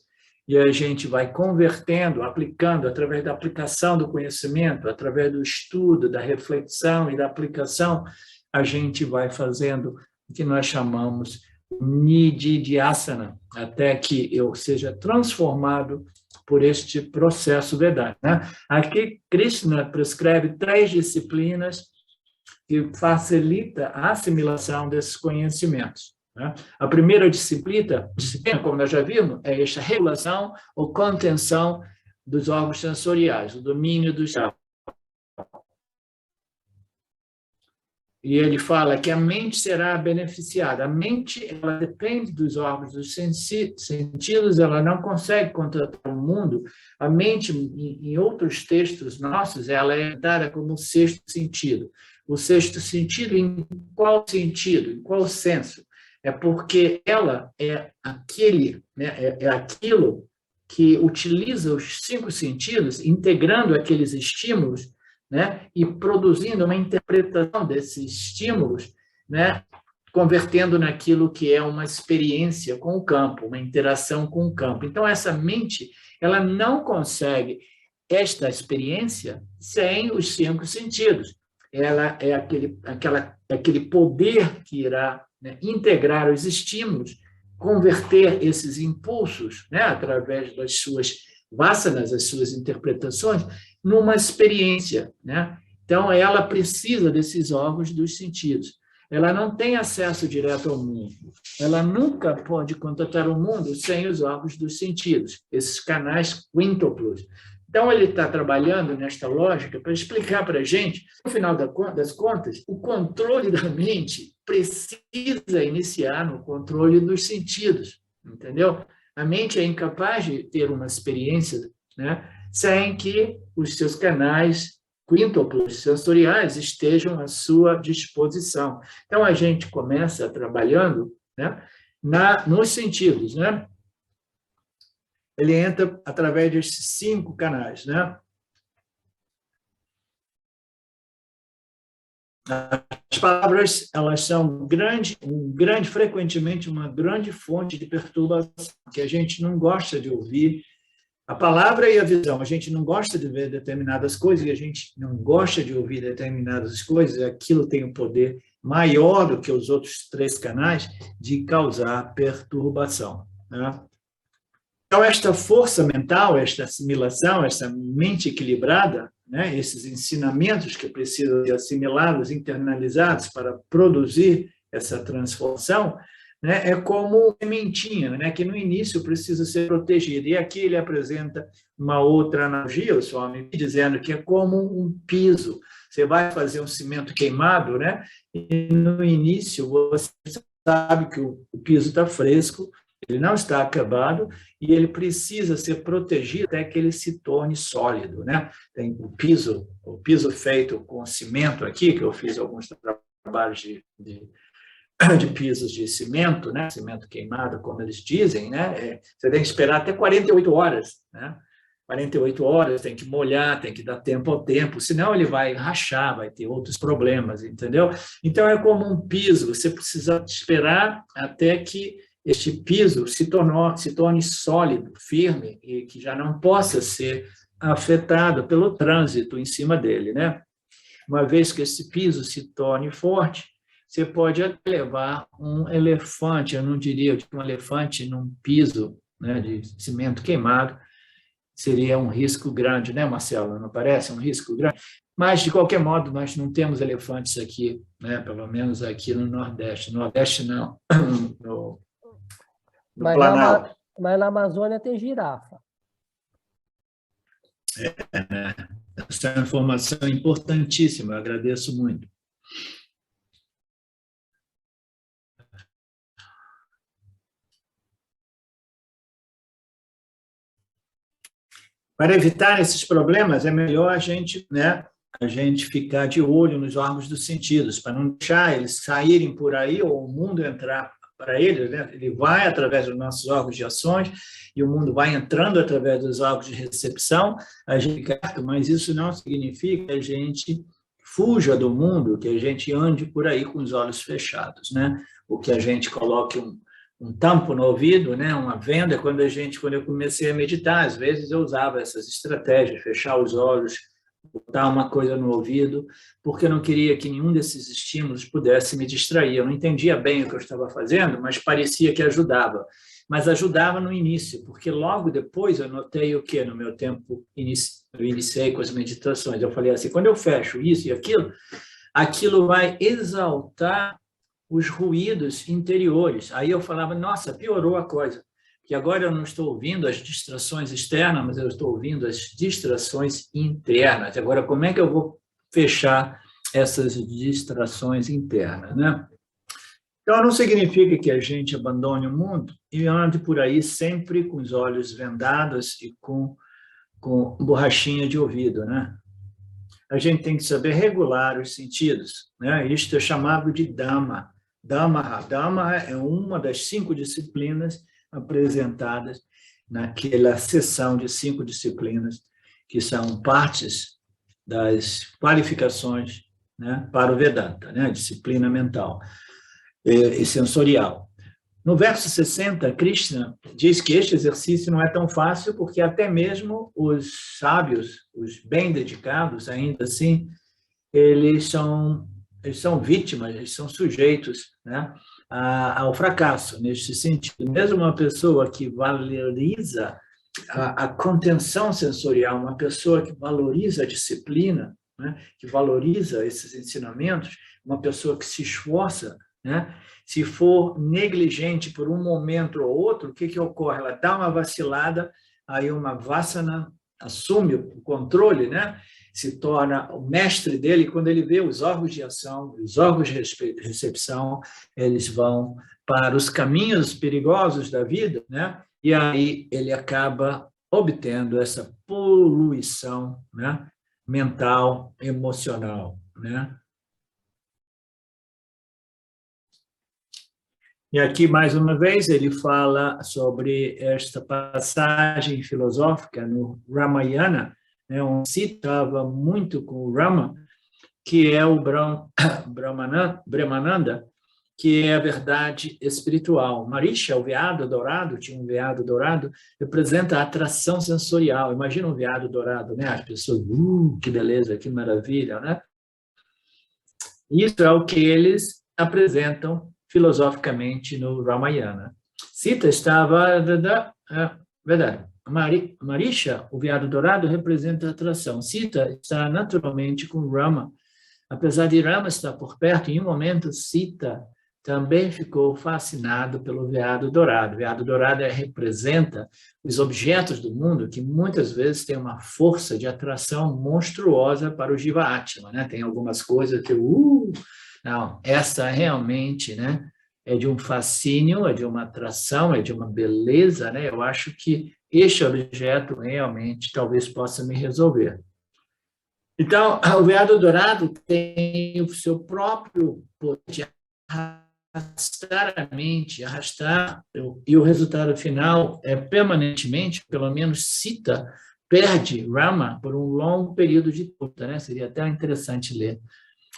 e a gente vai convertendo, aplicando, através da aplicação do conhecimento, através do estudo, da reflexão e da aplicação, a gente vai fazendo o que nós chamamos Nididhyasana, até que eu seja transformado por este processo vedânico, né? Aqui, Krishna prescreve 3 disciplinas que facilitam a assimilação desses conhecimentos, né? A primeira disciplina, como nós já vimos, é esta regulação ou contenção dos órgãos sensoriais, o domínio dos chakras. E ele fala que a mente será beneficiada. A mente, ela depende dos órgãos dos sentidos, ela não consegue controlar o mundo. A mente, em outros textos nossos, ela é dada como o 6º sentido. O 6º sentido, em qual sentido? Em qual senso? É porque ela é aquilo que utiliza os 5 sentidos, integrando aqueles estímulos, né, e produzindo uma interpretação desses estímulos, né, convertendo naquilo que é uma experiência com o campo, uma interação com o campo. Então, essa mente, ela não consegue esta experiência sem os 5 sentidos. Ela é aquele poder que irá, né, integrar os estímulos, converter esses impulsos, né, através das suas vasanas, as suas interpretações, numa experiência, né? Então, ela precisa desses órgãos dos sentidos. Ela não tem acesso direto ao mundo. Ela nunca pode contatar o mundo sem os órgãos dos sentidos, esses canais quíntuplos. Então, ele está trabalhando nesta lógica para explicar para a gente, no final das contas, o controle da mente precisa iniciar no controle dos sentidos, entendeu? A mente é incapaz de ter uma experiência, né, sem que os seus canais quíntuplos sensoriais estejam à sua disposição. Então, a gente começa trabalhando, né, nos sentidos, né? Ele entra através desses 5 canais, né? As palavras, elas são frequentemente uma grande fonte de perturbação, que a gente não gosta de ouvir. A palavra e a visão, a gente não gosta de ver determinadas coisas, e a gente não gosta de ouvir determinadas coisas, aquilo tem um poder maior do que os outros 3 canais de causar perturbação, né? Então, esta força mental, esta assimilação, essa mente equilibrada, né, esses ensinamentos que precisam ser assimilados, internalizados para produzir essa transformação, né, é como sementinha, né, que no início precisa ser protegida. E aqui ele apresenta uma outra analogia, o Swami, dizendo que é como um piso. Você vai fazer um cimento queimado, né, e no início você sabe que o piso está fresco, ele não está acabado e ele precisa ser protegido até que ele se torne sólido, né? Tem o piso feito com cimento aqui, que eu fiz alguns trabalhos de pisos de cimento, né? Cimento queimado, como eles dizem, né? Você tem que esperar até 48 horas, né? 48 horas, tem que molhar, tem que dar tempo ao tempo, senão ele vai rachar, vai ter outros problemas, entendeu? Então, é como um piso, você precisa esperar até que este piso se torne sólido, firme, e que já não possa ser afetado pelo trânsito em cima dele, né? Uma vez que esse piso se torne forte, você pode levar um elefante, eu não diria um elefante num piso, né, de cimento queimado, seria um risco grande, né, Marcelo? Não parece um risco grande? Mas, de qualquer modo, nós não temos elefantes aqui, né, pelo menos aqui no Nordeste. No Nordeste, não, no Planalto. Mas na Amazônia tem girafa. Essa é uma informação importantíssima, eu agradeço muito. Para evitar esses problemas, é melhor a gente ficar de olho nos órgãos dos sentidos, para não deixar eles saírem por aí ou o mundo entrar para eles, né? Ele vai através dos nossos órgãos de ações e o mundo vai entrando através dos órgãos de recepção, a gente, mas isso não significa que a gente fuja do mundo, que a gente ande por aí com os olhos fechados, né? Ou que a gente coloque um tampo no ouvido, né? Uma venda, quando eu comecei a meditar, às vezes eu usava essas estratégias, fechar os olhos, botar uma coisa no ouvido, porque eu não queria que nenhum desses estímulos pudesse me distrair. Eu não entendia bem o que eu estava fazendo, mas parecia que ajudava. Mas ajudava no início, porque logo depois eu notei o quê? No meu tempo, eu iniciei com as meditações. Eu falei assim, quando eu fecho isso e aquilo vai exaltar os ruídos interiores. Aí eu falava, nossa, piorou a coisa. Que agora eu não estou ouvindo as distrações externas, mas eu estou ouvindo as distrações internas. Agora, como é que eu vou fechar essas distrações internas, né? Então, não significa que a gente abandone o mundo e ande por aí sempre com os olhos vendados e com borrachinha de ouvido, né? A gente tem que saber regular os sentidos, né? Isto é chamado de Dhamma. Dhamma é uma das 5 disciplinas apresentadas naquela sessão de 5 disciplinas, que são partes das qualificações, né, para o Vedanta, né, disciplina mental e sensorial. No verso 60, Krishna diz que este exercício não é tão fácil, porque até mesmo os sábios, os bem dedicados, ainda assim, eles são vítimas, eles são sujeitos, né, ao fracasso, neste sentido. Mesmo uma pessoa que valoriza a contenção sensorial, uma pessoa que valoriza a disciplina, né, que valoriza esses ensinamentos, uma pessoa que se esforça, né, se for negligente por um momento ou outro, o que ocorre? Ela dá uma vacilada, aí uma vasana assume o controle, né? Se torna o mestre dele, quando ele vê os órgãos de ação, os órgãos de recepção, eles vão para os caminhos perigosos da vida, né? E aí ele acaba obtendo essa poluição, né, mental, emocional, né? E aqui, mais uma vez, ele fala sobre esta passagem filosófica no Ramayana, onde citava muito com o Rama, que é o Brahmananda, que é a verdade espiritual. Marisha, o veado dourado, tinha um veado dourado, representa a atração sensorial. Imagina um veado dourado, né? As pessoas, que beleza, que maravilha, né? Isso é o que eles apresentam filosoficamente no Ramayana. Sita estava... verdade. Marisha, o veado dourado, representa a atração. Sita está naturalmente com Rama. Apesar de Rama estar por perto, em um momento, Sita também ficou fascinado pelo veado dourado. O veado dourado representa os objetos do mundo que muitas vezes têm uma força de atração monstruosa para o Jiva Atma, né? Tem algumas coisas que... não, essa realmente, né, é de um fascínio, é de uma atração, é de uma beleza, né? Eu acho que este objeto realmente talvez possa me resolver. Então, o veado dourado tem o seu próprio poder de arrastar a mente, e o resultado final é permanentemente, pelo menos Sita perde Rama por um longo período de tempo, né? Seria até interessante ler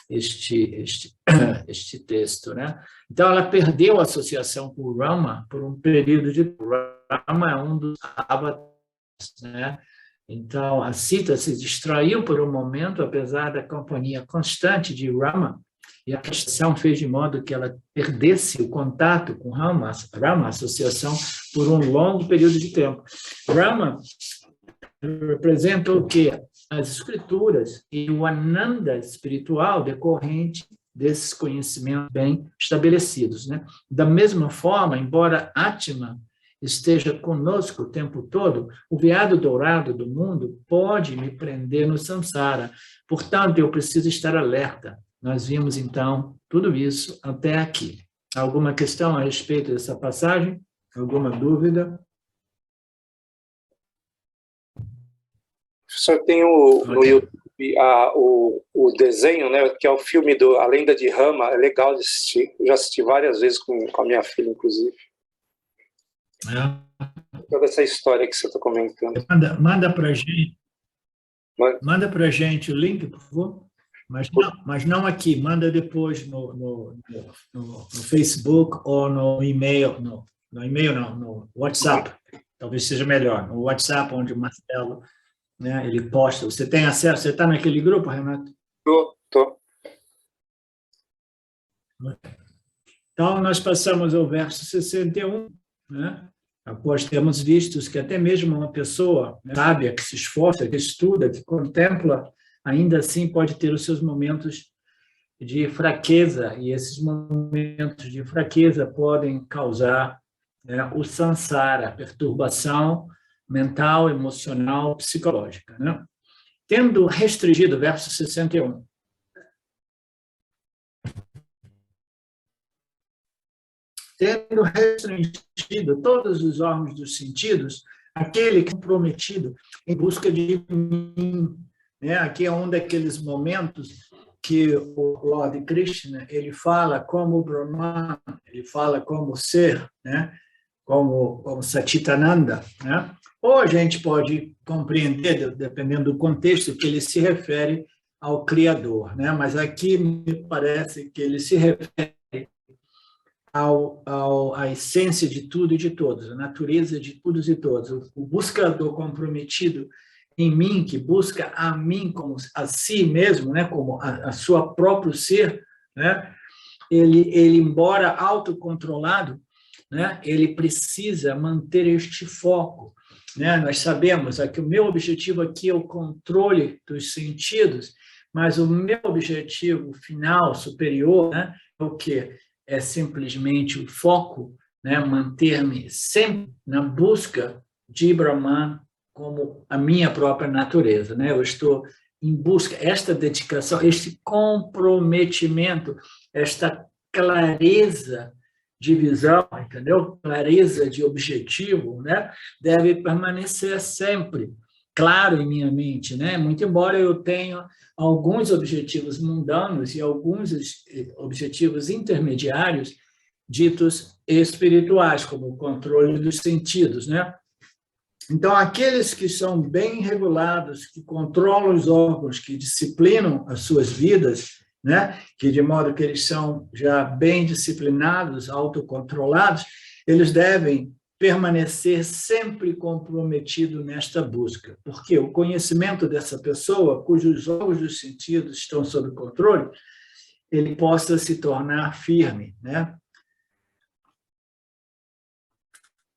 este texto, né? Então, ela perdeu a associação com o Rama por um período de tempo. Rama é um dos avatares, né? Então, a Sita se distraiu por um momento, apesar da companhia constante de Rama, e a questão fez de modo que ela perdesse o contato com Rama, a associação, por um longo período de tempo. Rama representa o quê? As escrituras e o Ananda espiritual decorrente desses conhecimentos bem estabelecidos, né? Da mesma forma, embora Atma esteja conosco o tempo todo, o veado dourado do mundo pode me prender no samsara. Portanto, eu preciso estar alerta. Nós vimos, então, tudo isso até aqui. Alguma questão a respeito dessa passagem? Alguma dúvida? Professor, tem no YouTube o desenho, né, que é o filme do A Lenda de Rama, é legal de assistir. Eu já assisti várias vezes com a minha filha, inclusive. Toda essa história que você está comentando. Manda para a gente. Manda para a gente o link, por favor. Mas não aqui, manda depois no Facebook ou no e-mail, no e-mail não, no WhatsApp, talvez seja melhor, no WhatsApp, onde o Marcelo, né, ele posta. Você tem acesso? Você está naquele grupo, Renato? Tô. Então, nós passamos ao verso 61, né? Após termos visto que até mesmo uma pessoa sábia, que se esforça, que estuda, que contempla, ainda assim pode ter os seus momentos de fraqueza, e esses momentos de fraqueza podem causar, né, o samsara, perturbação mental, emocional, psicológica, né? Tendo restringido, verso 61, tendo restringido todos os órgãos dos sentidos, aquele que é comprometido em busca de mim, né? Aqui é um daqueles momentos que o Lord Krishna, ele fala como Brahman, ele fala como ser, né? Como Satchitananda, né? Ou a gente pode compreender, dependendo do contexto, que ele se refere ao Criador, né? Mas aqui me parece que ele se refere à essência de tudo e de todos, a natureza de todos e todos. O buscador comprometido em mim, que busca a mim como a si mesmo, né, como a sua próprio ser, né, ele embora autocontrolado, né, ele precisa manter este foco, né? Nós sabemos que o meu objetivo aqui é o controle dos sentidos, mas o meu objetivo final, superior, né, é o quê? É simplesmente o foco, né, manter-me sempre na busca de Brahman como a minha própria natureza, né? Eu estou em busca, esta dedicação, este comprometimento, esta clareza de visão, entendeu? Clareza de objetivo, né? Deve permanecer sempre claro em minha mente, né? Muito embora eu tenha alguns objetivos mundanos e alguns objetivos intermediários ditos espirituais, como o controle dos sentidos, né? Então, aqueles que são bem regulados, que controlam os órgãos, que disciplinam as suas vidas, né? Que de modo que eles são já bem disciplinados, autocontrolados, eles devem permanecer sempre comprometido nesta busca, porque o conhecimento dessa pessoa, cujos órgãos dos sentidos estão sob controle, ele possa se tornar firme, né?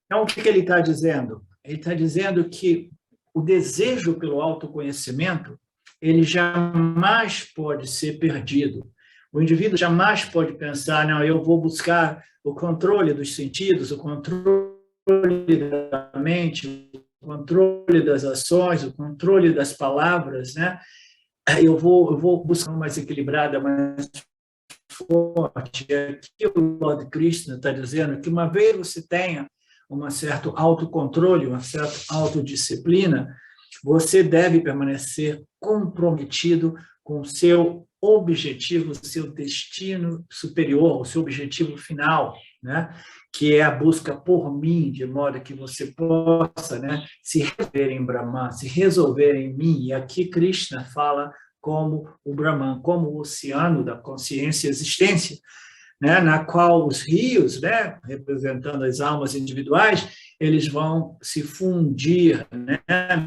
Então, o que ele está dizendo? Ele está dizendo que o desejo pelo autoconhecimento, ele jamais pode ser perdido. O indivíduo jamais pode pensar, não, eu vou buscar o controle dos sentidos, o controle da mente, o controle das ações, o controle das palavras, né? Eu vou buscar uma mais equilibrada, mais forte. Aqui o Lord Krishna está dizendo que uma vez você tenha um certo autocontrole, uma certa autodisciplina, você deve permanecer comprometido com o seu objetivo, o seu destino superior, o seu objetivo final, né? Que é a busca por mim, de modo que você possa, né, se resolver em Brahman, se resolver em mim. E aqui Krishna fala como o Brahman, como o oceano da consciência e existência, né, na qual os rios, né, representando as almas individuais, eles vão se fundir, né?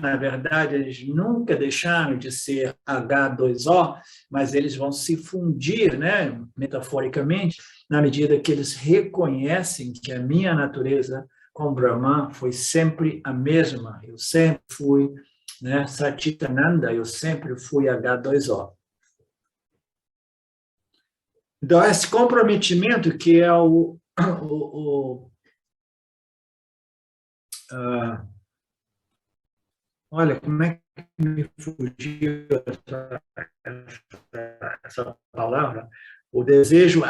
Na verdade, eles nunca deixaram de ser H2O, mas eles vão se fundir, né, metaforicamente, na medida que eles reconhecem que a minha natureza com Brahman foi sempre a mesma. Eu sempre fui, né, Satchitananda, eu sempre fui H2O. Então, esse comprometimento que é olha, como é que me fugiu essa palavra? O desejo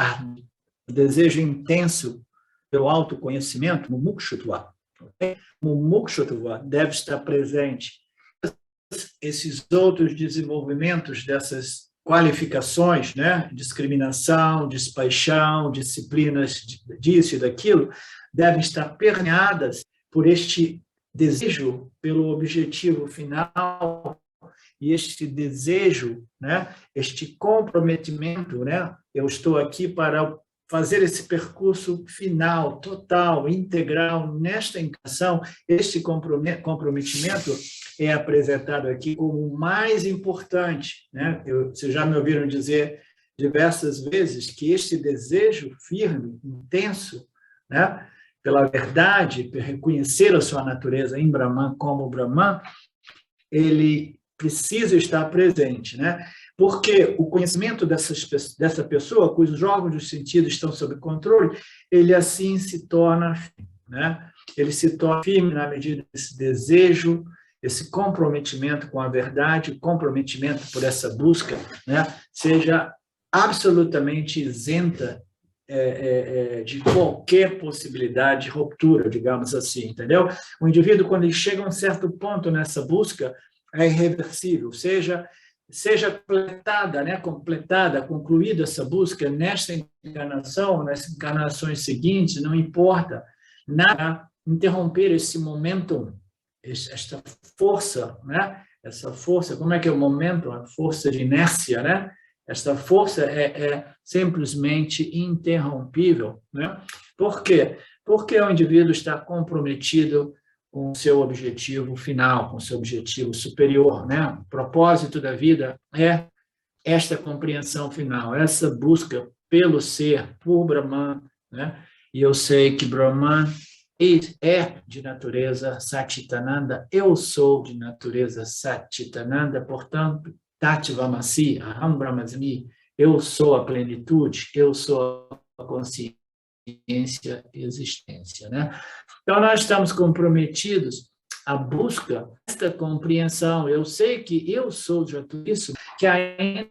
intenso pelo autoconhecimento, mumukshutva. Mumukshutva deve estar presente. Esses outros desenvolvimentos dessas qualificações, né? Discriminação, despaixão, disciplinas disso e daquilo, devem estar permeadas por este desejo pelo objetivo final e este desejo, né? Este comprometimento, né? Eu estou aqui para fazer esse percurso final, total, integral, nesta encarnação. Este comprometimento é apresentado aqui como o mais importante, né? Vocês já me ouviram dizer diversas vezes que este desejo firme, intenso, né, pela verdade, por reconhecer a sua natureza em Brahman como Brahman, ele precisa estar presente, né? Porque o conhecimento dessa pessoa, cujos órgãos dos sentidos estão sob controle, ele assim se torna firme, né? Ele se torna firme na medida desse desejo, esse comprometimento com a verdade, o comprometimento por essa busca, né, seja absolutamente isenta de qualquer possibilidade de ruptura, digamos assim, entendeu? O indivíduo, quando ele chega a um certo ponto nessa busca, é irreversível, seja completada, né, concluída essa busca nesta encarnação, nas encarnações seguintes, não importa, nada interromper esse momentum, esta força, né? Essa força, como é que é o momento? A força de inércia, né? Esta força é simplesmente interrompível, né? Por quê? Porque o indivíduo está comprometido com o seu objetivo final, com o seu objetivo superior, né? O propósito da vida é esta compreensão final, essa busca pelo ser, por Brahman, né? E eu sei que Brahman é de natureza Satchitananda, eu sou de natureza Satchitananda, portanto, Tatvamasi, Aham Brahmasmi, eu sou a plenitude, eu sou a consciência e existência, né? Então, nós estamos comprometidos à busca desta compreensão. Eu sei que eu sou de tudo isso, que ainda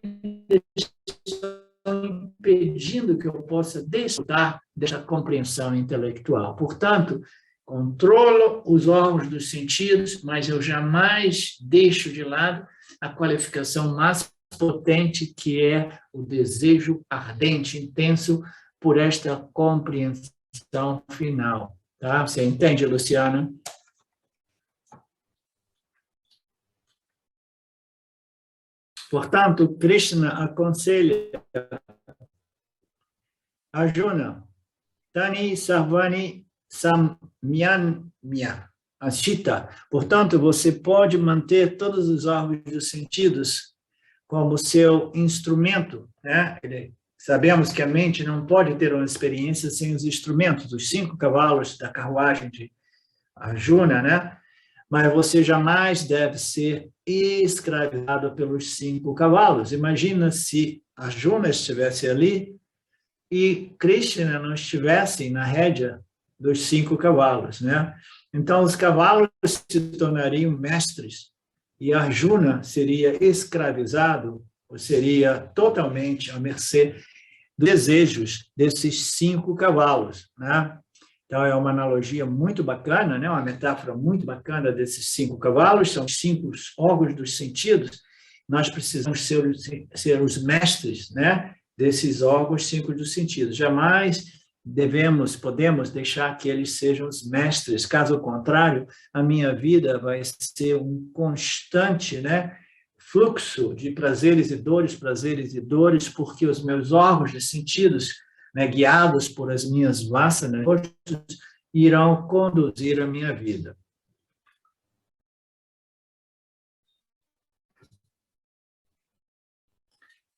impedindo que eu possa desfrutar dessa compreensão intelectual. Portanto, controlo os órgãos dos sentidos, mas eu jamais deixo de lado a qualificação mais potente, que é o desejo ardente, intenso, por esta compreensão final. Tá? Você entende, Luciana? Portanto, Krishna aconselha Arjuna, Tani Sarvani Samyanya Ashita. Portanto, você pode manter todos os órgãos dos sentidos como seu instrumento, né? Sabemos que a mente não pode ter uma experiência sem os instrumentos, os 5 cavalos da carruagem de Arjuna, né? Mas você jamais deve ser escravizado pelos 5 cavalos. Imagina se Arjuna estivesse ali e Krishna não estivesse na rédea dos 5 cavalos, né? Então, os cavalos se tornariam mestres e Arjuna seria escravizado, ou seria totalmente à mercê dos desejos desses 5 cavalos, né? Então, é uma analogia muito bacana, né? Uma metáfora muito bacana desses 5 cavalos, são os 5 órgãos dos sentidos. Nós precisamos ser os mestres, né? Desses órgãos 5 dos sentidos. Jamais podemos deixar que eles sejam os mestres. Caso contrário, a minha vida vai ser um constante, né, fluxo de prazeres e dores, porque os meus órgãos de sentidos, né, guiados por as minhas vasanas, irão conduzir a minha vida.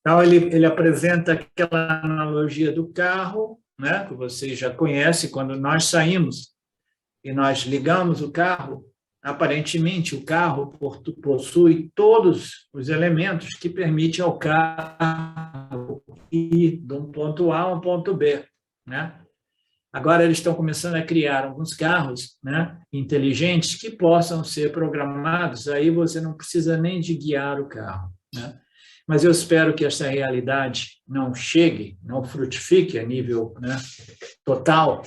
Então, ele apresenta aquela analogia do carro, né, que vocês já conhecem. Quando nós saímos e nós ligamos o carro, aparentemente o carro possui todos os elementos que permitem ao carro ir de um ponto A a um ponto B, né? Agora eles estão começando a criar alguns carros, né, inteligentes que possam ser programados, aí você não precisa nem de guiar o carro, né? Mas eu espero que essa realidade não chegue, não frutifique a nível, né, total,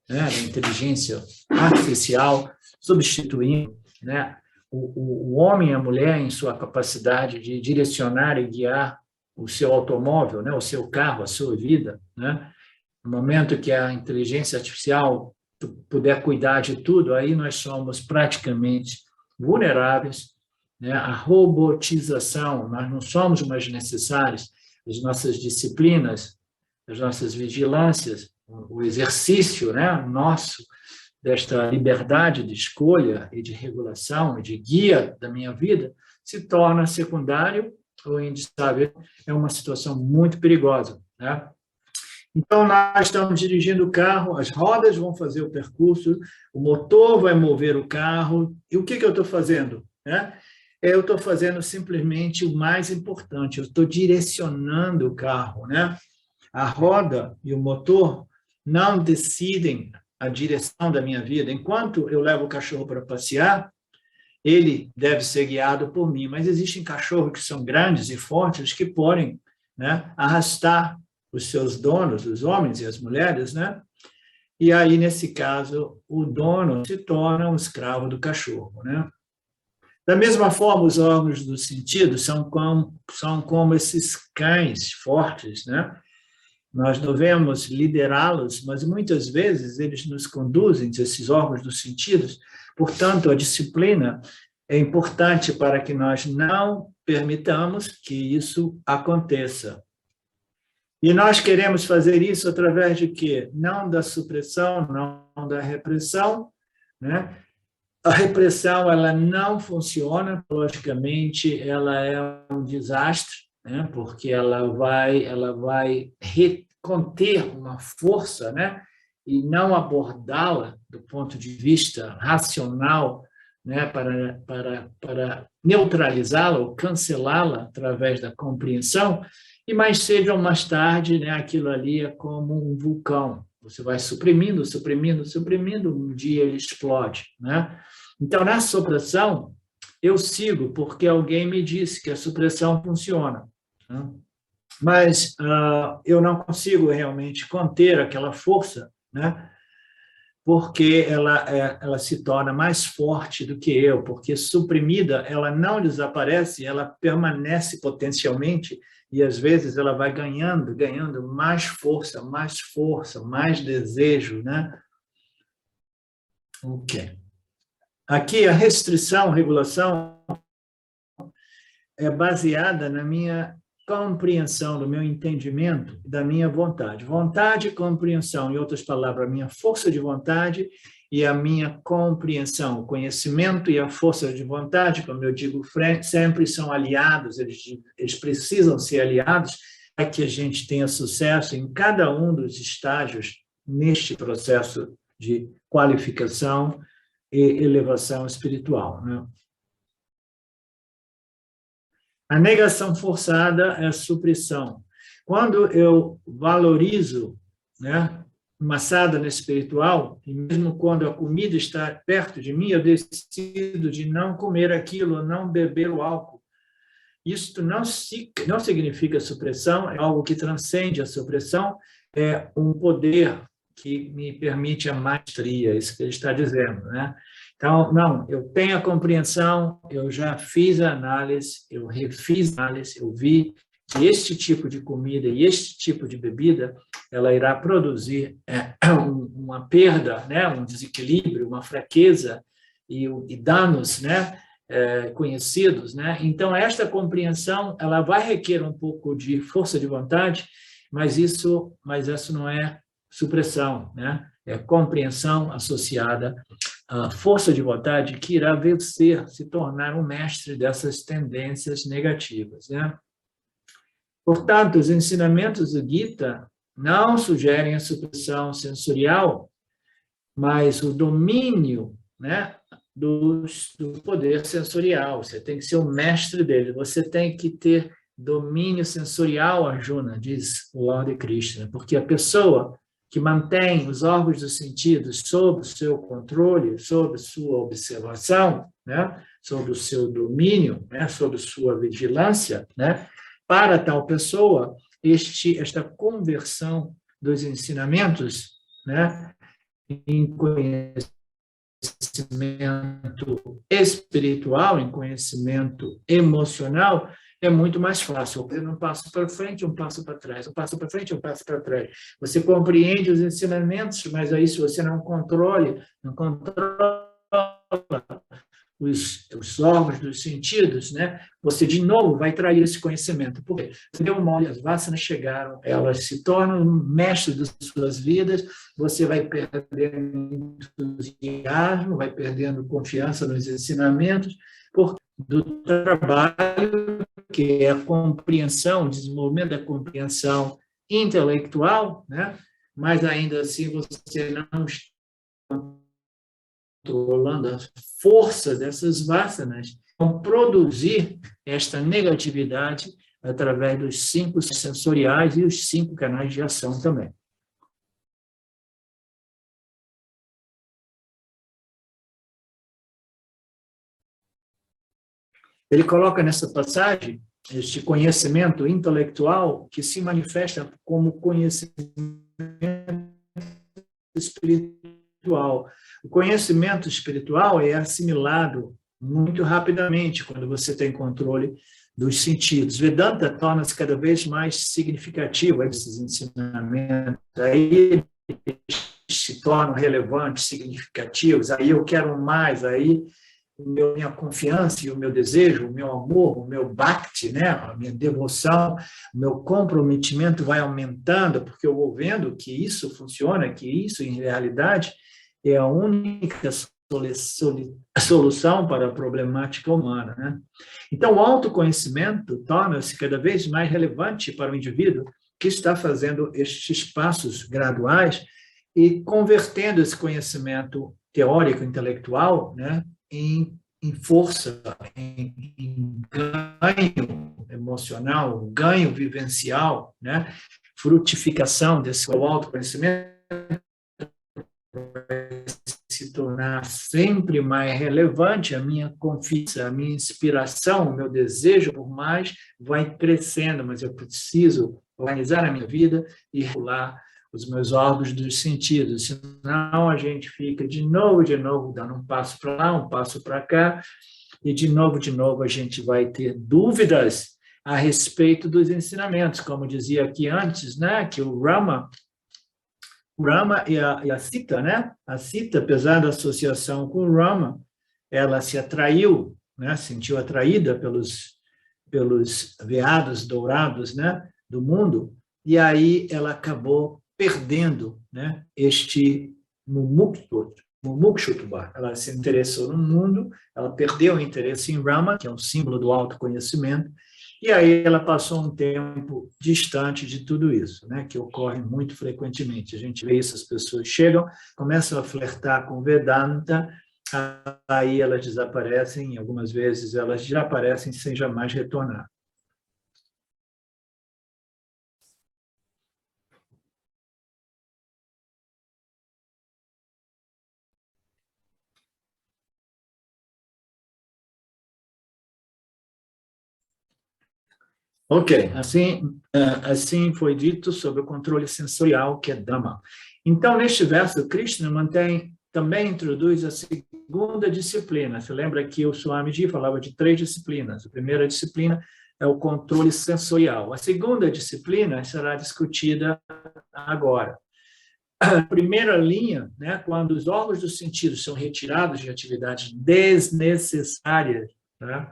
né, da inteligência artificial, substituindo, né, o homem e a mulher em sua capacidade de direcionar e guiar o seu automóvel, né, o seu carro, a sua vida, né? No momento que a inteligência artificial puder cuidar de tudo, aí nós somos praticamente vulneráveis, né, à robotização. Nós não somos mais necessários. As nossas disciplinas, as nossas vigilâncias, o exercício, né, nosso, desta liberdade de escolha e de regulação e de guia da minha vida, se torna secundário ou indistável. É uma situação muito perigosa, né? Então, nós estamos dirigindo o carro, as rodas vão fazer o percurso, o motor vai mover o carro, e o que eu estou fazendo, né? Eu estou fazendo simplesmente o mais importante, eu estou direcionando o carro, né? A roda e o motor não decidem a direção da minha vida. Enquanto eu levo o cachorro para passear, ele deve ser guiado por mim, mas existem cachorros que são grandes e fortes que podem, né, arrastar os seus donos, os homens e as mulheres, né? E aí, nesse caso, o dono se torna um escravo do cachorro, né? Da mesma forma, os órgãos do sentido são como esses cães fortes, né? Nós devemos liderá-los, mas muitas vezes eles nos conduzem, esses órgãos dos sentidos. Portanto, a disciplina é importante para que nós não permitamos que isso aconteça. E nós queremos fazer isso através de quê? Não da supressão, não da repressão, né? A repressão, ela não funciona, logicamente, ela é um desastre, né? Porque ela vai conter uma força, né? E não abordá-la do ponto de vista racional, né? Para neutralizá-la ou cancelá-la através da compreensão. E mais cedo ou mais tarde, né, aquilo ali é como um vulcão. Você vai suprimindo, um dia ele explode, né? Então, na supressão, eu sigo porque alguém me disse que a supressão funciona, né? Mas eu não consigo realmente conter aquela força, né? Porque ela se torna mais forte do que eu, porque suprimida, ela não desaparece, ela permanece potencialmente, e às vezes ela vai ganhando mais força, mais desejo, né? Ok. Aqui a restrição, regulação, é baseada na minha compreensão, do meu entendimento, da minha vontade. Vontade e compreensão, em outras palavras, a minha força de vontade e a minha compreensão. O conhecimento e a força de vontade, como eu digo sempre, são aliados, eles precisam ser aliados para que a gente tenha sucesso em cada um dos estágios neste processo de qualificação e elevação espiritual, né? A negação forçada é a supressão. Quando eu valorizo, né, uma sadhana espiritual, e mesmo quando a comida está perto de mim, eu decido de não comer aquilo, não beber o álcool. Isso não significa supressão, é algo que transcende a supressão, é um poder que me permite a maestria, isso que ele está dizendo, né? Então, não, eu tenho a compreensão, eu já fiz a análise, eu refiz a análise, eu vi que este tipo de comida e este tipo de bebida, ela irá produzir uma perda, né, um desequilíbrio, uma fraqueza e danos, né, conhecidos, né? Então, esta compreensão, ela vai requerer um pouco de força de vontade, mas isso não é supressão, né? É compreensão associada à força de vontade que irá vencer, se tornar um mestre dessas tendências negativas, né? Portanto, os ensinamentos do Gita não sugerem a supressão sensorial, mas o domínio, né, do poder sensorial. Você tem que ser o mestre dele, você tem que ter domínio sensorial, Arjuna, diz o Lord Krishna, porque a pessoa que mantém os órgãos dos sentidos sob o seu controle, sob sua observação, né, sob o seu domínio, né, sob sua vigilância, né, para tal pessoa, esta conversão dos ensinamentos, né, em conhecimento espiritual, em conhecimento emocional, é muito mais fácil. Eu um passo para frente, um passo para trás, um passo para frente, um passo para trás. Você compreende os ensinamentos, mas aí se você não controla os órgãos dos sentidos, né, você de novo vai trair esse conhecimento. Porque deu mole, as vasanas chegaram, elas se tornam mestres das suas vidas, você vai perdendo entusiasmo, vai perdendo confiança nos ensinamentos, do trabalho, que é a compreensão, o desenvolvimento da compreensão intelectual, né? Mas ainda assim você não está controlando a força dessas vasanas, vão produzir esta negatividade através dos 5 sensoriais e os 5 canais de ação também. Ele coloca nessa passagem este conhecimento intelectual que se manifesta como conhecimento espiritual. O conhecimento espiritual é assimilado muito rapidamente quando você tem controle dos sentidos. Vedanta torna-se cada vez mais significativo esses ensinamentos. Aí se tornam relevantes, significativos. Aí eu quero mais, aí minha confiança e o meu desejo, o meu amor, o meu bhakti, né? A minha devoção, o meu comprometimento vai aumentando, porque eu vou vendo que isso funciona, que isso, em realidade, é a única solução para a problemática humana, né? Então, o autoconhecimento torna-se cada vez mais relevante para o indivíduo que está fazendo estes passos graduais e convertendo esse conhecimento teórico, intelectual, né, em força, em ganho emocional, ganho vivencial, né? Frutificação desse autoconhecimento vai se tornar sempre mais relevante, a minha confiança, a minha inspiração, o meu desejo por mais vai crescendo, mas eu preciso organizar a minha vida e regular os meus órgãos dos sentidos, senão a gente fica de novo, dando um passo para lá, um passo para cá, e de novo a gente vai ter dúvidas a respeito dos ensinamentos, como dizia aqui antes, né, que o Rama e a Sita, né, a Sita, apesar da associação com o Rama, ela se atraiu, né, sentiu atraída pelos pelos veados dourados, né, do mundo, e aí ela acabou perdendo, né, este Mumukshutva. Ela se interessou no mundo, ela perdeu o interesse em Rama, que é um símbolo do autoconhecimento, e aí ela passou um tempo distante de tudo isso, né, que ocorre muito frequentemente. A gente vê isso, as pessoas chegam, começam a flertar com Vedanta, aí elas desaparecem, algumas vezes elas já aparecem sem jamais retornar. Ok, assim foi dito sobre o controle sensorial, que é Dhamma. Então, neste verso, Krishna também introduz a segunda disciplina. Você lembra que o Swamiji falava de 3 disciplinas. A primeira disciplina é o controle sensorial. A segunda disciplina será discutida agora. A primeira linha, né, quando os órgãos dos sentidos são retirados de atividades desnecessárias, né,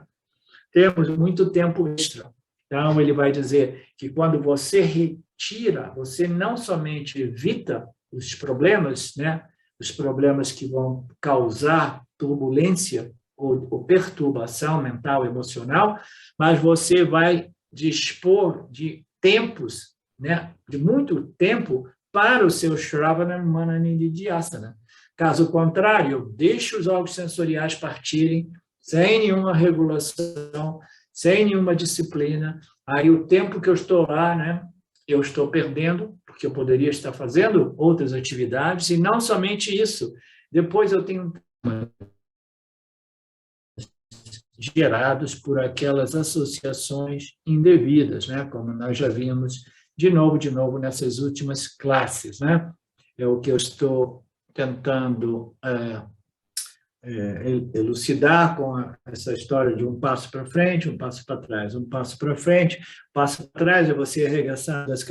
temos muito tempo extra. Então, ele vai dizer que quando você retira, você não somente evita os problemas, né, os problemas que vão causar turbulência ou perturbação mental, emocional, mas você vai dispor de tempos, né, de muito tempo para o seu Shravana, Manana e Nidhyasana. Caso contrário, deixe os órgãos sensoriais partirem sem nenhuma regulação, sem nenhuma disciplina. Aí o tempo que eu estou lá, né, eu estou perdendo, porque eu poderia estar fazendo outras atividades, e não somente isso. Depois eu tenho gerados por aquelas associações indevidas, né, como nós já vimos de novo nessas últimas classes, né? É o que eu estou tentando elucidar com essa história de um passo para frente, um passo para trás, um passo para frente, um passo para trás é você arregaçar as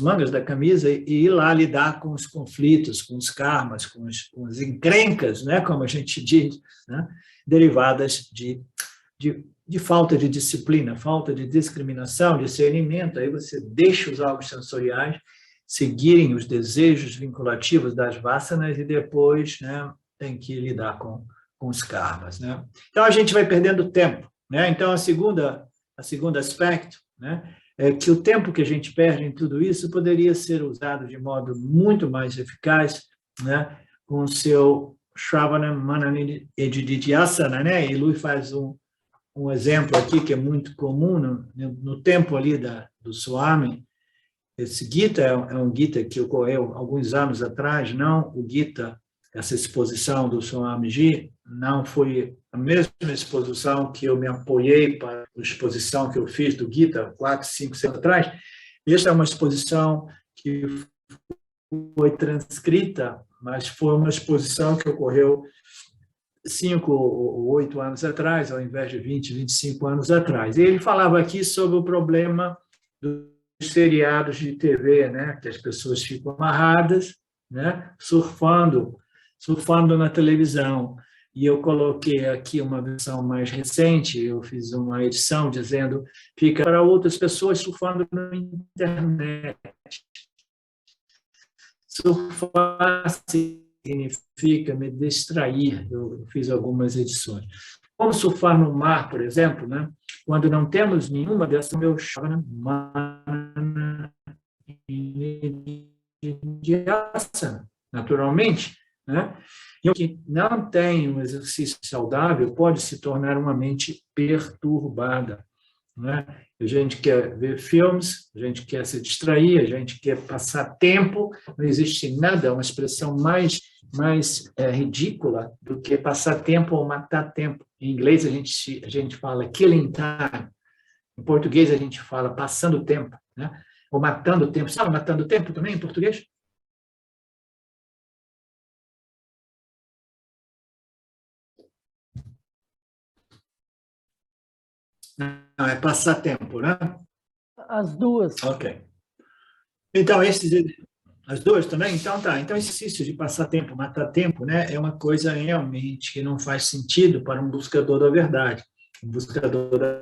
mangas da camisa e ir lá lidar com os conflitos, com os karmas, com as encrencas, né, como a gente diz, né, derivadas de falta de disciplina, falta de discriminação, discernimento. Aí você deixa os órgãos sensoriais seguirem os desejos vinculativos das vasanas e depois, né, tem que lidar com os karmas, né? Então, a gente vai perdendo tempo, né? Então, a segunda aspecto, né, é que o tempo que a gente perde em tudo isso poderia ser usado de modo muito mais eficaz, né, com o seu Shravana, Manana e Nidhyasana, né? E Lui faz um exemplo aqui que é muito comum no tempo ali do Swami. Esse Gita é um Gita que ocorreu alguns anos atrás, não o Gita, essa exposição do Swamiji, não foi a mesma exposição que eu me apoiei para a exposição que eu fiz do Gita 4, 5, 6 anos atrás. Esta é uma exposição que foi transcrita, mas foi uma exposição que ocorreu 5 ou 8 anos atrás, ao invés de 20, 25 anos atrás. E ele falava aqui sobre o problema dos seriados de TV, né, que as pessoas ficam amarradas, né, surfando na televisão. E eu coloquei aqui uma versão mais recente, eu fiz uma edição dizendo fica para outras pessoas surfando na internet. Surfar significa me distrair, eu fiz algumas edições. Como surfar no mar, por exemplo, né? Quando não temos nenhuma dessas, meu naturalmente, né? E o que não tem um exercício saudável pode se tornar uma mente perturbada, né? A gente quer ver filmes, a gente quer se distrair, a gente quer passar tempo, não existe nada, uma expressão mais ridícula do que passar tempo ou matar tempo. Em inglês a gente fala killing time, em português a gente fala passando tempo, né? Ou matando tempo. Sabe matando tempo também em português? Não, é passar tempo, né? As duas. Ok. Então, as duas também? Então, tá. Então, esse exercício de passar tempo, matar tempo, né, é uma coisa realmente que não faz sentido para um buscador da verdade. O buscador da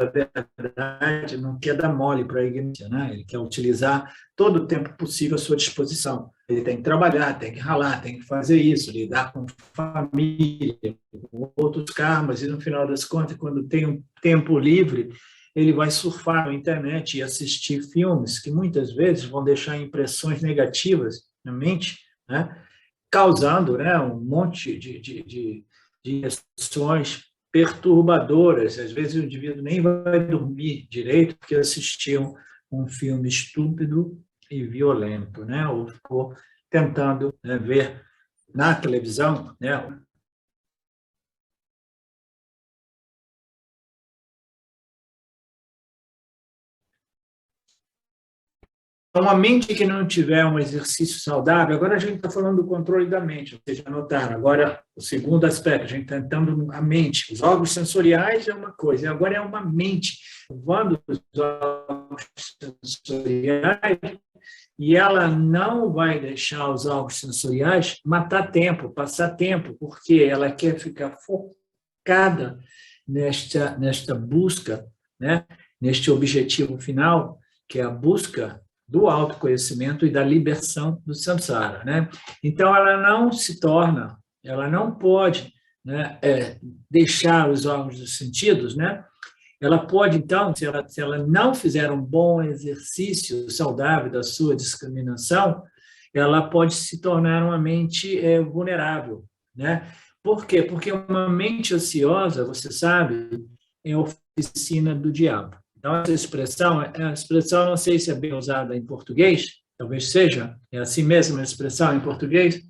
verdade não quer dar mole para a ignorância, né? Ele quer utilizar todo o tempo possível à sua disposição. Ele tem que trabalhar, tem que ralar, tem que fazer isso, lidar com família, com outros karmas, e no final das contas, quando tem um tempo livre, ele vai surfar na internet e assistir filmes que muitas vezes vão deixar impressões negativas na mente, né? Causando, né, um monte de reações perturbadoras. Às vezes o indivíduo nem vai dormir direito porque assistiu um filme estúpido e violento, né? Ou ficou tentando, né, ver na televisão, né? Uma mente que não tiver um exercício saudável, agora a gente está falando do controle da mente, vocês já notaram, agora o segundo aspecto, a gente está entrando a mente, os órgãos sensoriais é uma coisa, agora é uma mente, quando os órgãos sensoriais, e ela não vai deixar os órgãos sensoriais matar tempo, passar tempo, porque ela quer ficar focada nesta busca, né? Neste objetivo final, que é a busca do autoconhecimento e da libertação do samsara, né? Então, ela não se torna, ela não pode, né, deixar os órgãos dos sentidos, né? Ela pode, então, se ela não fizer um bom exercício saudável da sua discriminação, ela pode se tornar uma mente vulnerável, né? Por quê? Porque uma mente ociosa, você sabe, é a oficina do diabo. Então, essa expressão, não sei se é bem usada em português, talvez seja, é assim mesmo a expressão em português.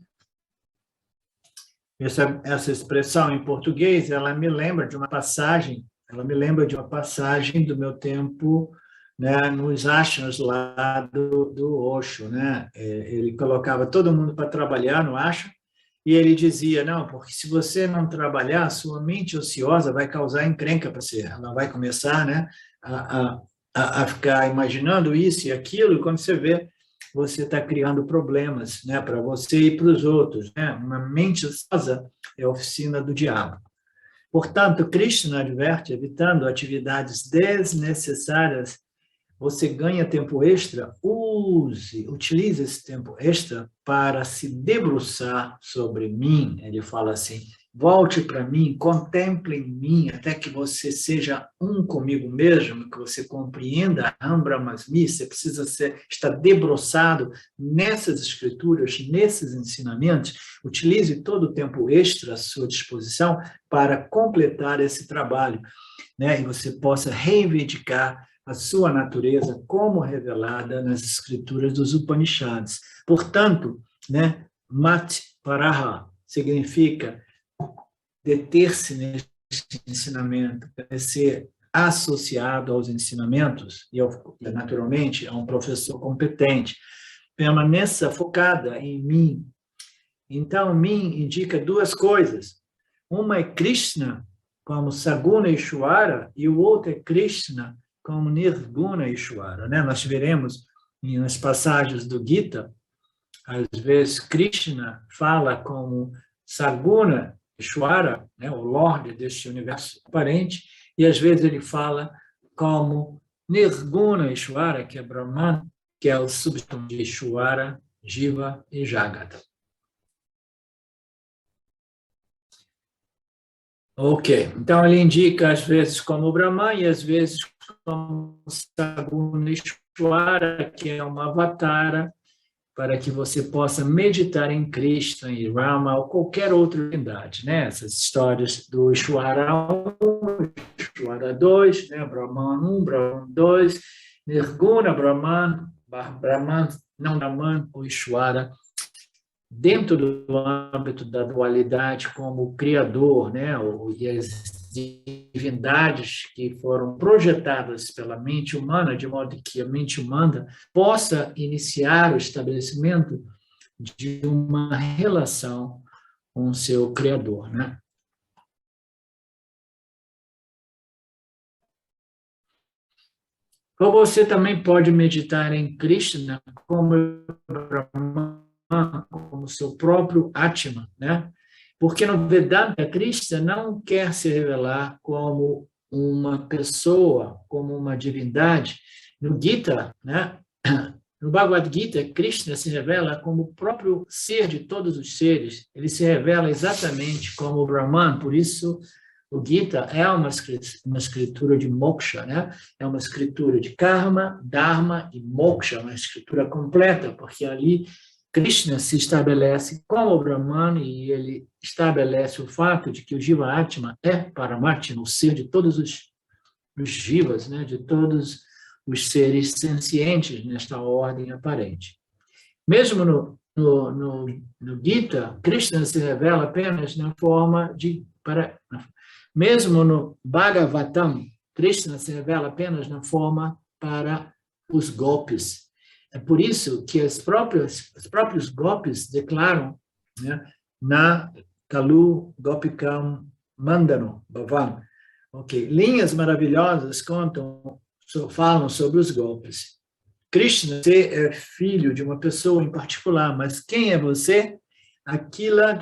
Essa expressão em português, ela me lembra de uma passagem do meu tempo, né, nos ashras lá do Osho, né? Ele colocava todo mundo para trabalhar no ashram, e ele dizia, não, porque se você não trabalhar, sua mente ociosa vai causar encrenca para você. Ela vai começar, né, a ficar imaginando isso e aquilo, e quando você vê, você está criando problemas, né, para você e para os outros, né? Uma mente ociosa é a oficina do diabo. Portanto, Krishna adverte, evitando atividades desnecessárias, você ganha tempo extra, utilize esse tempo extra para se debruçar sobre mim. Ele fala assim, volte para mim, contemple em mim, até que você seja um comigo mesmo, que você compreenda Aham Brahmasmi. Você precisa estar debruçado nessas escrituras, nesses ensinamentos. Utilize todo o tempo extra à sua disposição para completar esse trabalho, né? E você possa reivindicar a sua natureza como revelada nas escrituras dos Upanishads. Portanto, né, Mat Paraha significa deter-se neste ensinamento, ser associado aos ensinamentos, e naturalmente a um professor competente. Permaneça focada em mim. Então, mim indica duas coisas. Uma é Krishna, como Saguna Ishvara, e o outro é Krishna, como Nirguna Ishvara, né? Nós veremos nas passagens do Gita, às vezes Krishna fala como Saguna Ishvara, né? O Lorde deste universo aparente, e às vezes ele fala como Nirguna Ishvara, que é Brahman, que é o substância de Ishvara, Jiva e Jagata. Ok, então ele indica às vezes como Brahman e às vezes como Saguna Ishvara, que é uma avatara, para que você possa meditar em Krishna e Rama ou qualquer outra divindade, né? Essas histórias do Ishvara 1, Ishvara 2, né? Brahman 1, Brahman 2, Nirguna Brahman, Brahman, não Brahman, ou Ishvara, dentro do âmbito da dualidade como criador, né, e as divindades que foram projetadas pela mente humana, de modo que a mente humana possa iniciar o estabelecimento de uma relação com o seu criador, né? Ou você também pode meditar em Krishna como Brahman, como seu próprio Atma, né? Porque no Vedanta, Krishna não quer se revelar como uma pessoa, como uma divindade. No Gita, né? No Bhagavad Gita, Krishna se revela como o próprio ser de todos os seres. Ele se revela exatamente como o Brahman, por isso o Gita é uma escritura de moksha, né? É uma escritura de karma, dharma e moksha, uma escritura completa, porque ali Krishna se estabelece como o Brahman e ele estabelece o fato de que o Jiva Atma é Paramatma, o ser de todos os jivas, né? De todos os seres sencientes nesta ordem aparente. Mesmo no Gita, Krishna se revela apenas na forma de... Mesmo no Bhagavatam, Krishna se revela apenas na forma para os golpes. É por isso que os próprios golpes declaram, né, na Kalu Gopikam Mandano Bhavan. Okay. Linhas maravilhosas falam sobre os golpes. Krishna, você é filho de uma pessoa em particular, mas quem é você? Aquila,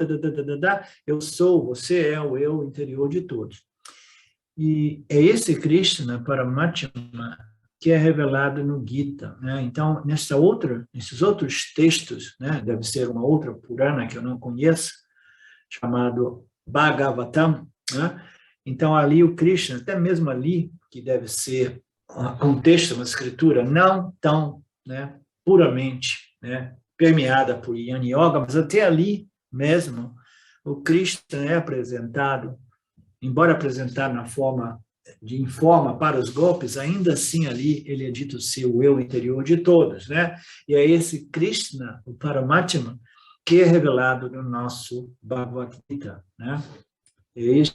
eu sou, você é o eu interior de todos. E é esse Krishna, Paramatma, que é revelado no Gita, né? Então, nesses outros textos, né? Deve ser uma outra Purana que eu não conheço, chamado Bhagavatam, né? Então, ali o Krishna, até mesmo ali, que deve ser um texto, uma escritura não tão, né, puramente, né, permeada por Jnana Yoga, mas até ali mesmo, o Krishna é apresentado, embora apresentado na forma de informa para os golpes, ainda assim ali ele é dito ser o eu interior de todos, né? E é esse Krishna, o Paramatma, que é revelado no nosso Bhagavad Gita, né? É esse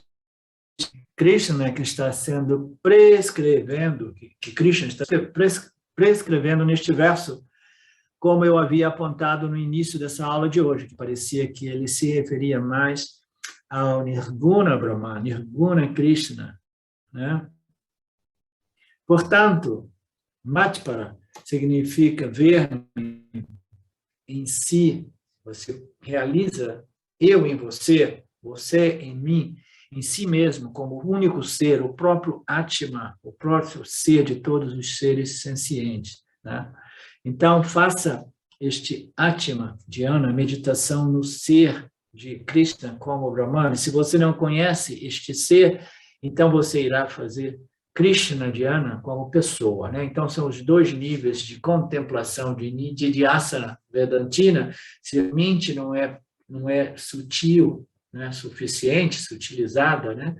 Krishna que está sendo prescrevendo, que Krishna está prescrevendo neste verso, como eu havia apontado no início dessa aula de hoje, que parecia que ele se referia mais ao Nirguna Brahma, Nirguna Krishna, né? Portanto, Matpara significa ver em si, você realiza eu em você, você em mim, em si mesmo, como o único ser, o próprio Atma, o próprio ser de todos os seres sencientes, né? Então, faça este Atma, Dhyana, meditação no ser de Krishna como Brahman. Se você não conhece este ser, então você irá fazer Krishna Dhyana como pessoa, né? Então, são os dois níveis de contemplação de Nididhyasana Vedantina. Se a mente não é sutil, né, suficiente, sutilizada, né,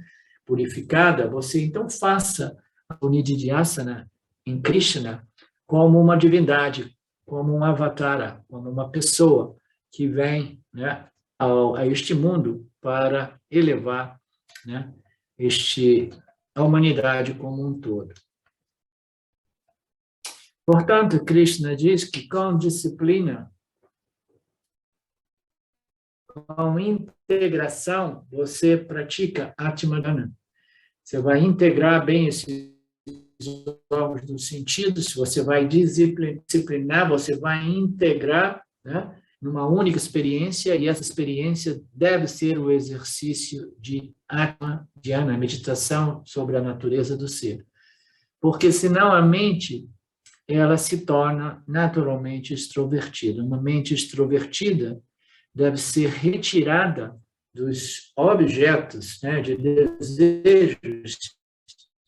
purificada, você então faça o Nididhyasana em Krishna como uma divindade, como um avatara, como uma pessoa que vem, né, a este mundo para elevar, né, a humanidade como um todo. Portanto, Krishna diz que com disciplina, com integração, você pratica Atmadhyana. Você vai integrar bem esses órgãos dos sentidos, você vai disciplinar, você vai integrar, né, numa única experiência, e essa experiência deve ser o exercício de Atma Dhyana, meditação sobre a natureza do ser. Porque senão a mente, ela se torna naturalmente extrovertida. Uma mente extrovertida deve ser retirada dos objetos, né, de desejos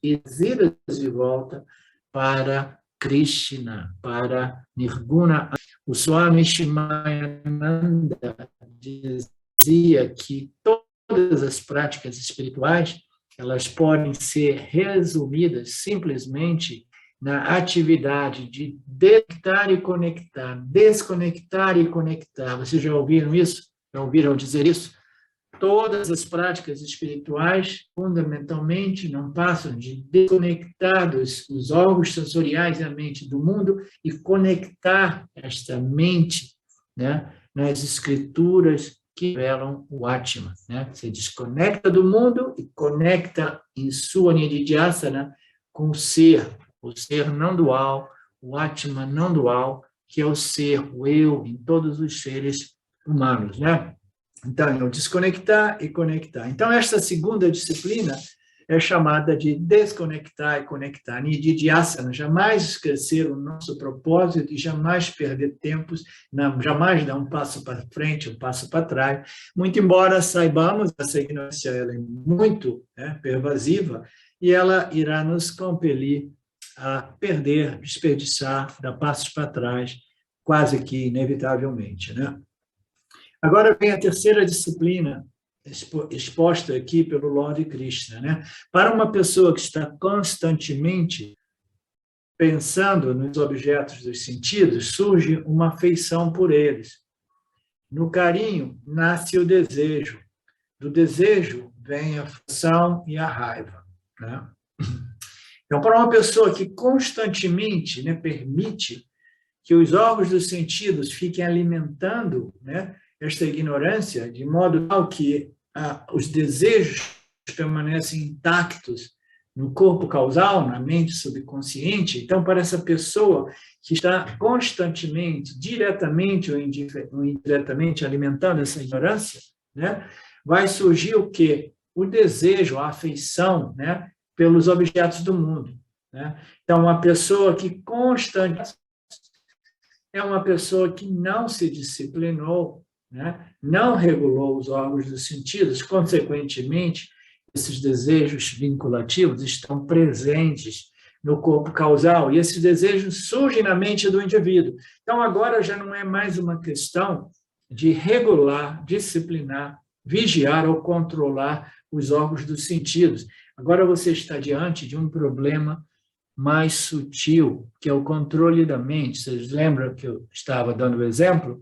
e trazidas de volta para Krishna, para Nirguna. O Swami Shimayananda dizia que todas as práticas espirituais, elas podem ser resumidas simplesmente na atividade de desconectar e conectar, desconectar e conectar. Vocês já ouviram isso? Já ouviram dizer isso? Todas as práticas espirituais, fundamentalmente, não passam de desconectar os órgãos sensoriais e a mente do mundo e conectar esta mente, né, nas escrituras que revelam o Atma, né? Você desconecta do mundo e conecta em sua Nididhyasana com o ser não dual, o Atma não dual, que é o ser, o eu, em todos os seres humanos, né? Então, desconectar e conectar. Então, esta segunda disciplina é chamada de desconectar e conectar. Nididhyasana, jamais esquecer o nosso propósito e jamais perder tempos, jamais dar um passo para frente, um passo para trás. Muito embora saibamos, essa ignorância ela é muito pervasiva e ela irá nos compelir a perder, desperdiçar, dar passos para trás, quase que inevitavelmente, né? Agora vem a terceira disciplina, exposta aqui pelo Lord Krishna, né? Para uma pessoa que está constantemente pensando nos objetos dos sentidos, surge uma afeição por eles. No carinho nasce o desejo. Do desejo vem a afeição e a raiva, né? Então, para uma pessoa que constantemente, né, permite que os órgãos dos sentidos fiquem alimentando, né, esta ignorância, de modo tal que os desejos permanecem intactos no corpo causal, na mente subconsciente. Então, para essa pessoa que está constantemente, diretamente ou indiretamente alimentando essa ignorância, né, vai surgir o quê? O desejo, a afeição, né, pelos objetos do mundo, né? Então, uma pessoa que constantemente é uma pessoa que não se disciplinou, né? Não regulou os órgãos dos sentidos, consequentemente, esses desejos vinculativos estão presentes no corpo causal, e esses desejos surgem na mente do indivíduo. Então, agora já não é mais uma questão de regular, disciplinar, vigiar ou controlar os órgãos dos sentidos. Agora você está diante de um problema mais sutil, que é o controle da mente. Vocês lembram que eu estava dando o exemplo?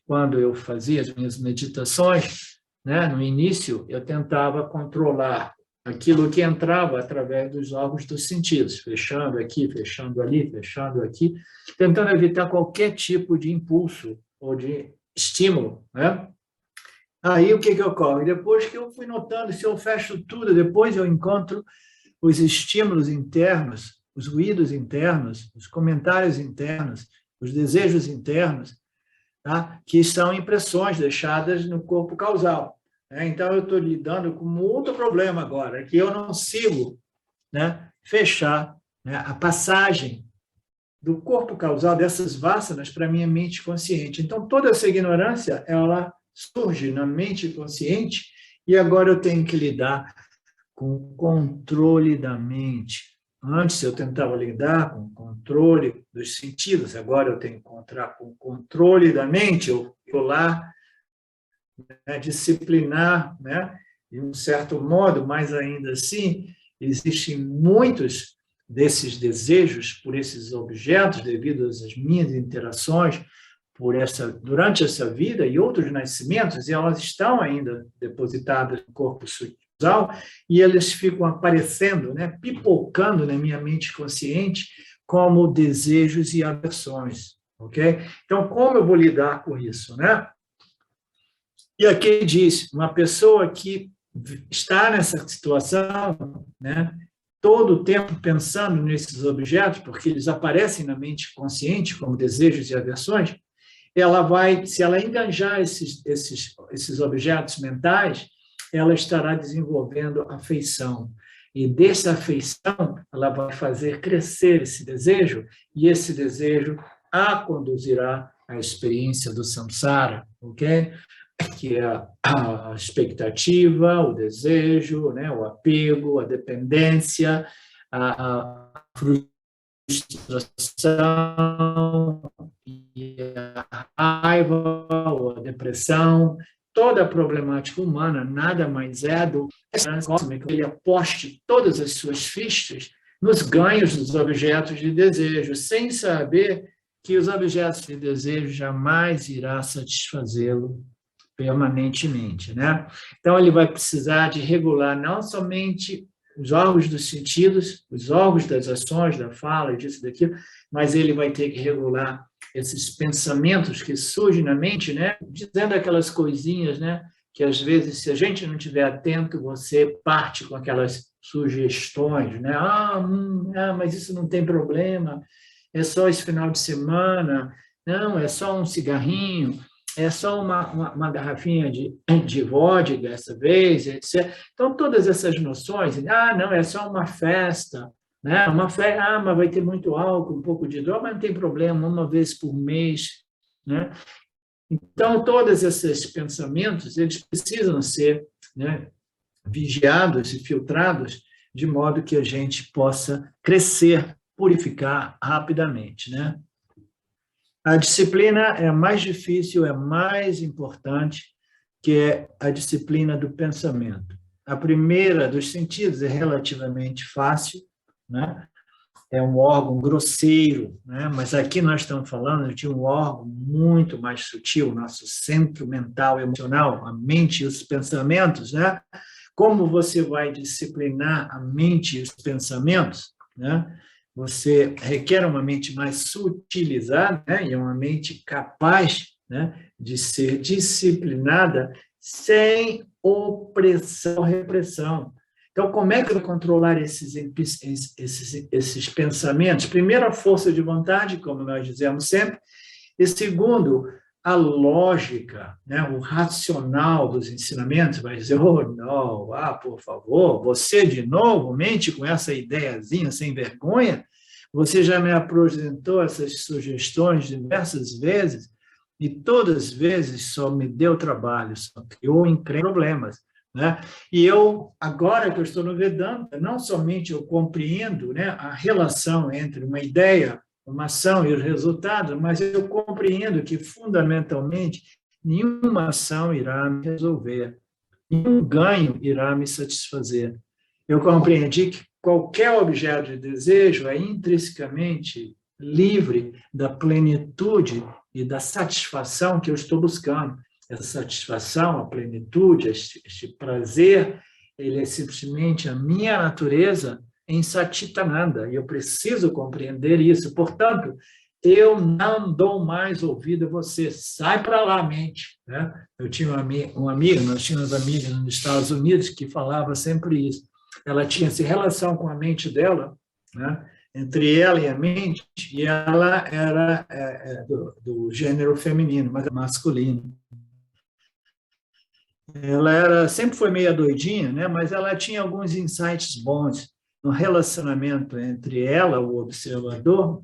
Quando eu fazia as minhas meditações, né, no início, eu tentava controlar aquilo que entrava através dos órgãos dos sentidos, fechando aqui, fechando ali, fechando aqui, tentando evitar qualquer tipo de impulso ou de estímulo, né? Aí, o que ocorre? Depois que eu fui notando, se eu fecho tudo, depois eu encontro os estímulos internos, os ruídos internos, os comentários internos, os desejos internos, tá? Que são impressões deixadas no corpo causal. Né? Então, eu estou lidando com um outro problema agora, que eu não consigo, né, fechar, né, a passagem do corpo causal, dessas vássanas, para a minha mente consciente. Então, toda essa ignorância, ela surge na mente consciente e agora eu tenho que lidar com o controle da mente. Antes eu tentava lidar com o controle dos sentidos, agora eu tenho que encontrar com o controle da mente, eu lá, né, disciplinar, né, de um certo modo, mas ainda assim existem muitos desses desejos por esses objetos devido às minhas interações durante essa vida e outros nascimentos, e elas estão ainda depositadas no corpo causal, e eles ficam aparecendo, né, pipocando na minha mente consciente como desejos e aversões, ok? Então, como eu vou lidar com isso, né? E aqui diz, uma pessoa que está nessa situação, né, todo o tempo pensando nesses objetos, porque eles aparecem na mente consciente como desejos e aversões, ela vai, se ela enganjar esses objetos mentais, ela estará desenvolvendo afeição. E dessa afeição, ela vai fazer crescer esse desejo, e esse desejo a conduzirá à experiência do samsara, ok? Que é a expectativa, o desejo, né? O apego, a dependência, a frustração, e a raiva ou a depressão. Toda a problemática humana nada mais é do que ele aposte todas as suas fichas nos ganhos dos objetos de desejo, sem saber que os objetos de desejo jamais irá satisfazê-lo permanentemente, né? Então, ele vai precisar de regular não somente os órgãos dos sentidos, os órgãos das ações, da fala, disso, daquilo, mas ele vai ter que regular esses pensamentos que surgem na mente, né? Dizendo aquelas coisinhas, né? Que às vezes, se a gente não estiver atento, você parte com aquelas sugestões, né? Mas isso não tem problema, é só esse final de semana, não, é só um cigarrinho. é só uma garrafinha de vodka dessa vez, etc. Então, todas essas noções, não, é só uma festa, né? Uma festa, mas vai ter muito álcool, um pouco de droga, mas não tem problema, uma vez por mês, né? Então, todos esses pensamentos, eles precisam ser, né, vigiados e filtrados de modo que a gente possa crescer, purificar rapidamente, né? A disciplina é mais difícil, é mais importante, que é a disciplina do pensamento. A primeira dos sentidos é relativamente fácil, né? É um órgão grosseiro, né? Mas aqui nós estamos falando de um órgão muito mais sutil, nosso centro mental emocional, a mente e os pensamentos, né? Como você vai disciplinar a mente e os pensamentos, né? Você requer uma mente mais sutilizada, né? E uma mente capaz, né, de ser disciplinada sem opressão, repressão. Então, como é que eu vou controlar esses pensamentos? Primeiro, a força de vontade, como nós dizemos sempre, e segundo, a lógica, né? O racional dos ensinamentos vai dizer, não, por favor, você de novo mente com essa ideiazinha sem vergonha? Você já me apresentou essas sugestões diversas vezes e todas as vezes só me deu trabalho, só criou problemas. Né? E eu, agora que eu estou no Vedanta, não somente eu compreendo, né, a relação entre uma ideia, uma ação e os resultados, mas eu compreendo que, fundamentalmente, nenhuma ação irá me resolver, nenhum ganho irá me satisfazer. Eu compreendi que qualquer objeto de desejo é intrinsecamente livre da plenitude e da satisfação que eu estou buscando. Essa satisfação, a plenitude, este prazer, ele é simplesmente a minha natureza em Satitananda, e eu preciso compreender isso. Portanto, eu não dou mais ouvido a você. Sai para lá, mente. Né? Eu tinha uma amiga, nós tínhamos amigas nos Estados Unidos que falava sempre isso. Ela tinha essa relação com a mente dela, né? Entre ela e a mente, e ela era do gênero feminino, mas masculino. Ela sempre foi meio doidinha, né? Mas ela tinha alguns insights bons no relacionamento entre ela, o observador,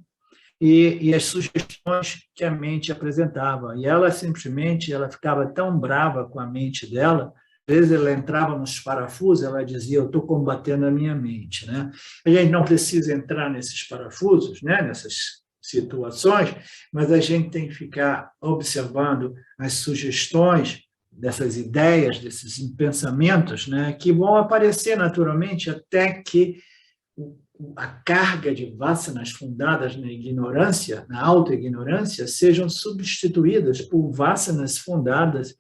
e as sugestões que a mente apresentava. E ela simplesmente ficava tão brava com a mente dela, às vezes ela entrava nos parafusos, ela dizia, eu estou combatendo a minha mente. Né? A gente não precisa entrar nesses parafusos, né? Nessas situações, mas a gente tem que ficar observando as sugestões dessas ideias, desses pensamentos, né, que vão aparecer naturalmente até que a carga de vasanas fundadas na ignorância, na auto-ignorância, sejam substituídas por vasanas fundadas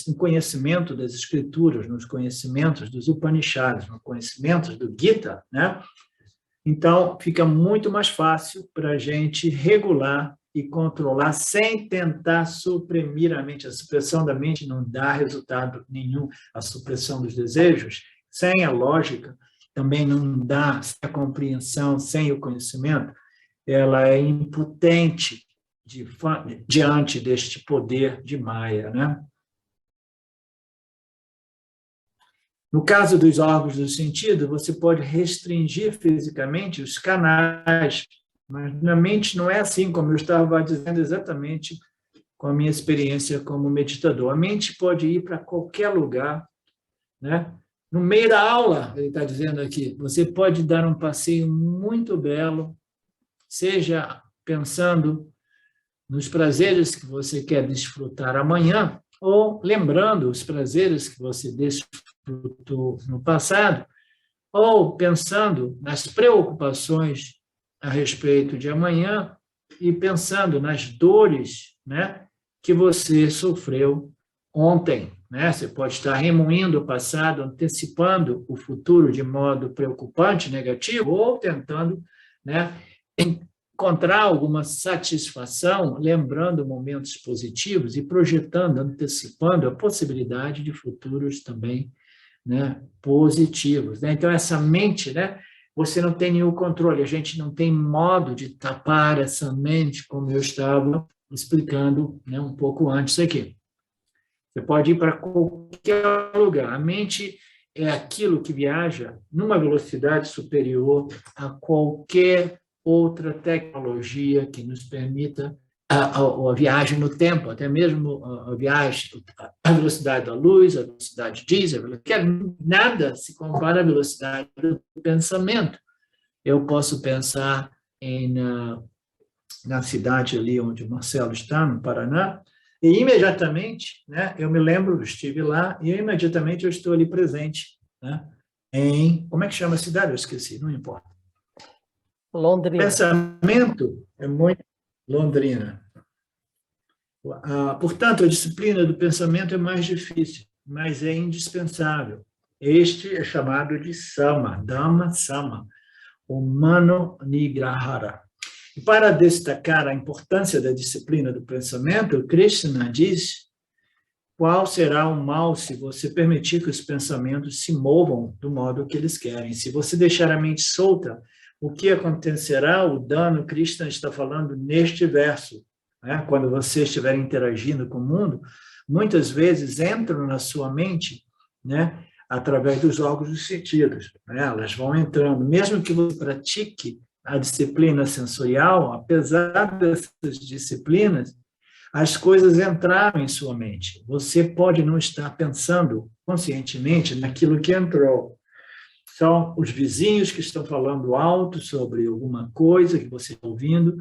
no conhecimento das escrituras, nos conhecimentos dos Upanishads, nos conhecimentos do Gita, né? Então, fica muito mais fácil para a gente regular e controlar sem tentar suprimir a mente. A supressão da mente não dá resultado nenhum. A supressão dos desejos, sem a lógica, também não dá. Sem a compreensão, sem o conhecimento, ela é impotente diante deste poder de Maya, né? No caso dos órgãos do sentido, você pode restringir fisicamente os canais, mas na mente não é assim, como eu estava dizendo exatamente com a minha experiência como meditador. A mente pode ir para qualquer lugar, né? No meio da aula, ele está dizendo aqui, você pode dar um passeio muito belo, seja pensando nos prazeres que você quer desfrutar amanhã, ou lembrando os prazeres que você desfrutou no passado, ou pensando nas preocupações a respeito de amanhã e pensando nas dores, né, que você sofreu ontem. Né? Você pode estar remoendo o passado, antecipando o futuro de modo preocupante, negativo, ou tentando, né, encontrar alguma satisfação, lembrando momentos positivos e projetando, antecipando a possibilidade de futuros também, né, positivos. Né? Então, essa mente, né, você não tem nenhum controle, a gente não tem modo de tapar essa mente, como eu estava explicando, né, um pouco antes aqui. Você pode ir para qualquer lugar. A mente é aquilo que viaja numa velocidade superior a qualquer outra tecnologia que nos permita a viagem no tempo, até mesmo a viagem, a velocidade da luz, a velocidade diesel, nada se compara à velocidade do pensamento. Eu posso pensar na cidade ali onde o Marcelo está, no Paraná, e imediatamente, né, eu me lembro, eu estive lá, e imediatamente eu estou ali presente, né, como é que chama a cidade? Eu esqueci, não importa. Londrina. O pensamento é muito Londrina. Portanto, a disciplina do pensamento é mais difícil, mas é indispensável. Este é chamado de Sama, Dhamma Sama, o Mano Nigrahara. E para destacar a importância da disciplina do pensamento, Krishna diz: qual será o mal se você permitir que os pensamentos se movam do modo que eles querem? Se você deixar a mente solta, o que acontecerá? O dano, Krishna está falando neste verso. Né? Quando você estiver interagindo com o mundo, muitas vezes entram na sua mente, né, através dos órgãos dos sentidos. Né? Elas vão entrando. Mesmo que você pratique a disciplina sensorial, apesar dessas disciplinas, as coisas entraram em sua mente. Você pode não estar pensando conscientemente naquilo que entrou. São os vizinhos que estão falando alto sobre alguma coisa que você está ouvindo.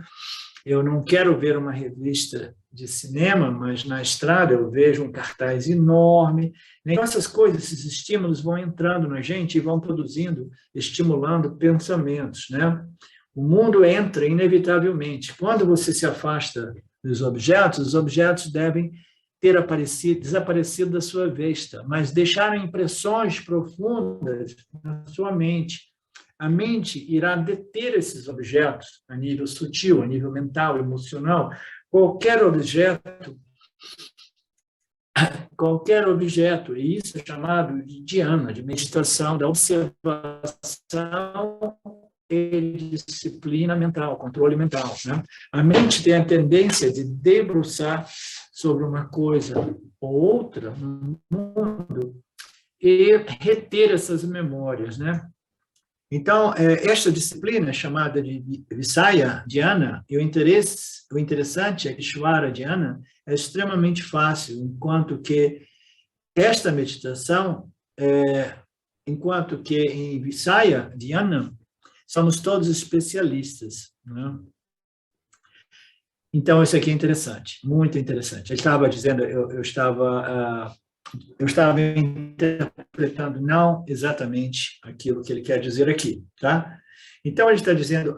Eu não quero ver uma revista de cinema, mas na estrada eu vejo um cartaz enorme. Então, essas coisas, esses estímulos vão entrando na gente e vão produzindo, estimulando pensamentos, né? O mundo entra inevitavelmente. Quando você se afasta dos objetos, os objetos devem ter desaparecido da sua vista, mas deixaram impressões profundas na sua mente. A mente irá deter esses objetos a nível sutil, a nível mental, emocional. Qualquer objeto, e isso é chamado de dhyana, de meditação, da observação e disciplina mental, controle mental. Né? A mente tem a tendência de debruçar sobre uma coisa ou outra no mundo e reter essas memórias, né? Então, esta disciplina é chamada de Visaya Dhyana, e o interessante é que Ishvara Dhyana é extremamente fácil, enquanto que esta meditação, enquanto que em Visaya Dhyana, somos todos especialistas. Né? Então, isso aqui é interessante, muito interessante. Eu estava dizendo, eu estava interpretando não exatamente aquilo que ele quer dizer aqui, tá? Então, ele está dizendo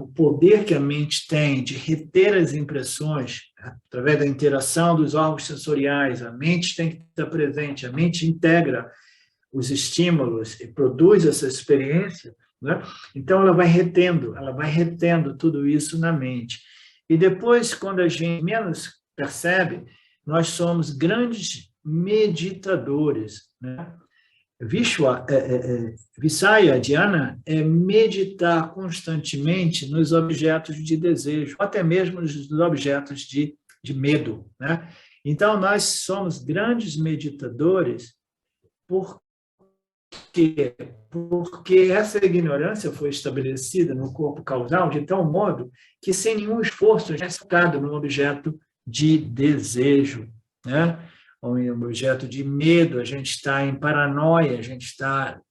o poder que a mente tem de reter as impressões através da interação dos órgãos sensoriais. A mente tem que estar presente, a mente integra os estímulos e produz essa experiência, né? Então, ela vai retendo tudo isso na mente. E depois, quando a gente menos percebe, nós somos grandes meditadores. Né? Visaya Dhyana é meditar constantemente nos objetos de desejo, até mesmo nos objetos de medo. Né? Então, nós somos grandes meditadores porque essa ignorância foi estabelecida no corpo causal de tal modo que, sem nenhum esforço, já é focado num objeto de desejo, né? Ou em um objeto de medo, a gente está em paranoia, a gente está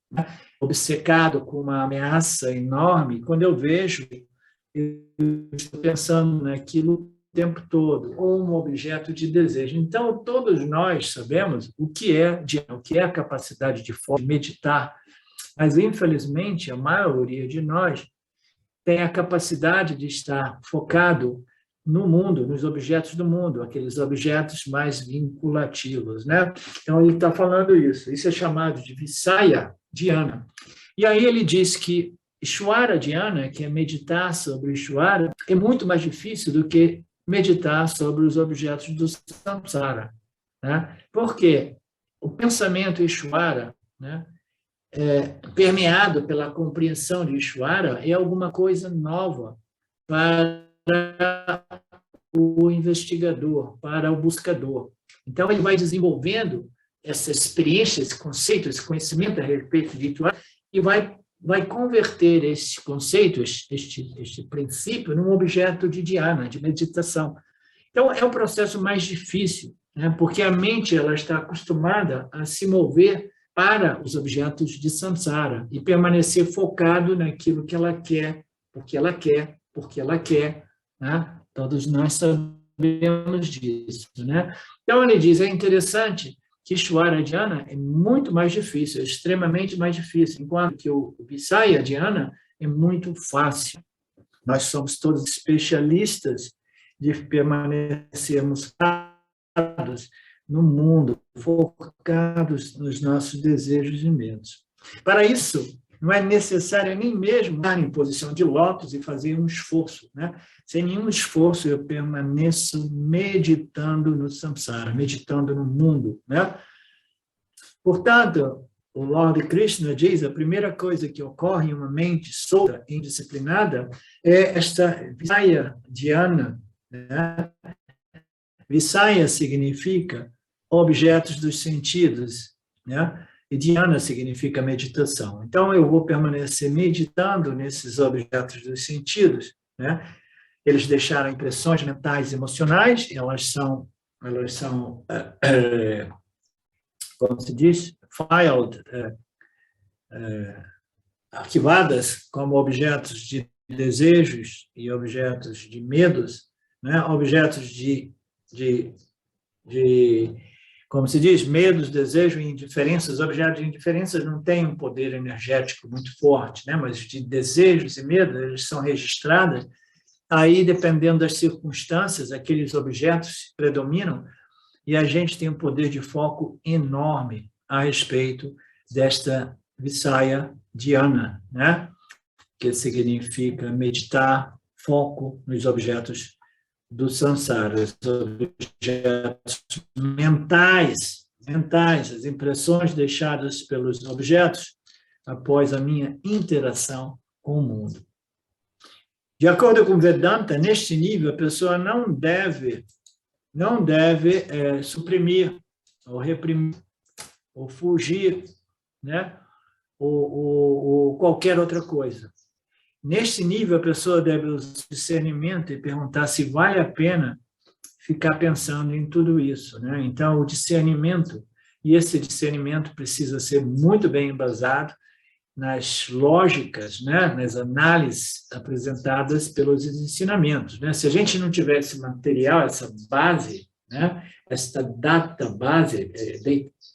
obcecado com uma ameaça enorme. Quando eu vejo, eu estou pensando naquilo o tempo todo, ou um objeto de desejo. Então, todos nós sabemos o que é a capacidade de meditar, mas, infelizmente, a maioria de nós tem a capacidade de estar focado no mundo, nos objetos do mundo, aqueles objetos mais vinculativos, né? Então, ele está falando isso. Isso é chamado de Visaya Dhyana. E aí ele diz que Ishvara Dhyana, que é meditar sobre Ishvara, é muito mais difícil do que meditar sobre os objetos do samsara. Né? Por quê? O pensamento Ishvara, né, permeado pela compreensão de Ishvara, é alguma coisa nova para o investigador, para o buscador. Então, ele vai desenvolvendo essas experiências, esse conceito, esse conhecimento a respeito de ritual e vai converter esse conceito, este princípio, num objeto de dhyana, de meditação. Então, é um processo mais difícil, né? Porque a mente ela está acostumada a se mover para os objetos de samsara e permanecer focado naquilo que ela quer, porque ela quer, porque ela quer, né? Todos nós sabemos disso, né? Então, ele diz, é interessante que Ishvara Dhyana é muito mais difícil, é extremamente mais difícil, enquanto que o Visaya Dhyana é muito fácil. Nós somos todos especialistas de permanecermos focados no mundo, focados nos nossos desejos e medos. Para isso, não é necessário nem mesmo estar em posição de lótus e fazer um esforço, né? Sem nenhum esforço, eu permaneço meditando no samsara, meditando no mundo, né? Portanto, o Lord Krishna diz, a primeira coisa que ocorre em uma mente solta, indisciplinada, é esta Visaya Dhyana, né? Visaya significa objetos dos sentidos, né? E dhyana significa meditação. Então, eu vou permanecer meditando nesses objetos dos sentidos, né? Eles deixaram impressões mentais e emocionais, elas são como se diz, filed, arquivadas como objetos de desejos e objetos de medos, né? Objetos de como se diz, medos, desejos e indiferenças. Objetos de indiferenças não têm um poder energético muito forte, né? Mas de desejos e medos, eles são registrados. Aí, dependendo das circunstâncias, aqueles objetos predominam e a gente tem um poder de foco enorme a respeito desta Visaya Dhyana, né? Que significa meditar, foco nos objetos do samsara, os objetos mentais, as impressões deixadas pelos objetos após a minha interação com o mundo. De acordo com Vedanta, neste nível, a pessoa não deve suprimir, ou reprimir, ou fugir, né? ou qualquer outra coisa. Neste nível, a pessoa deve usar discernimento e perguntar se vale a pena ficar pensando em tudo isso, né? Então, o discernimento, e esse discernimento precisa ser muito bem embasado nas lógicas, né? Nas análises apresentadas pelos ensinamentos, né? Se a gente não tivesse material, essa base, né? Esta database,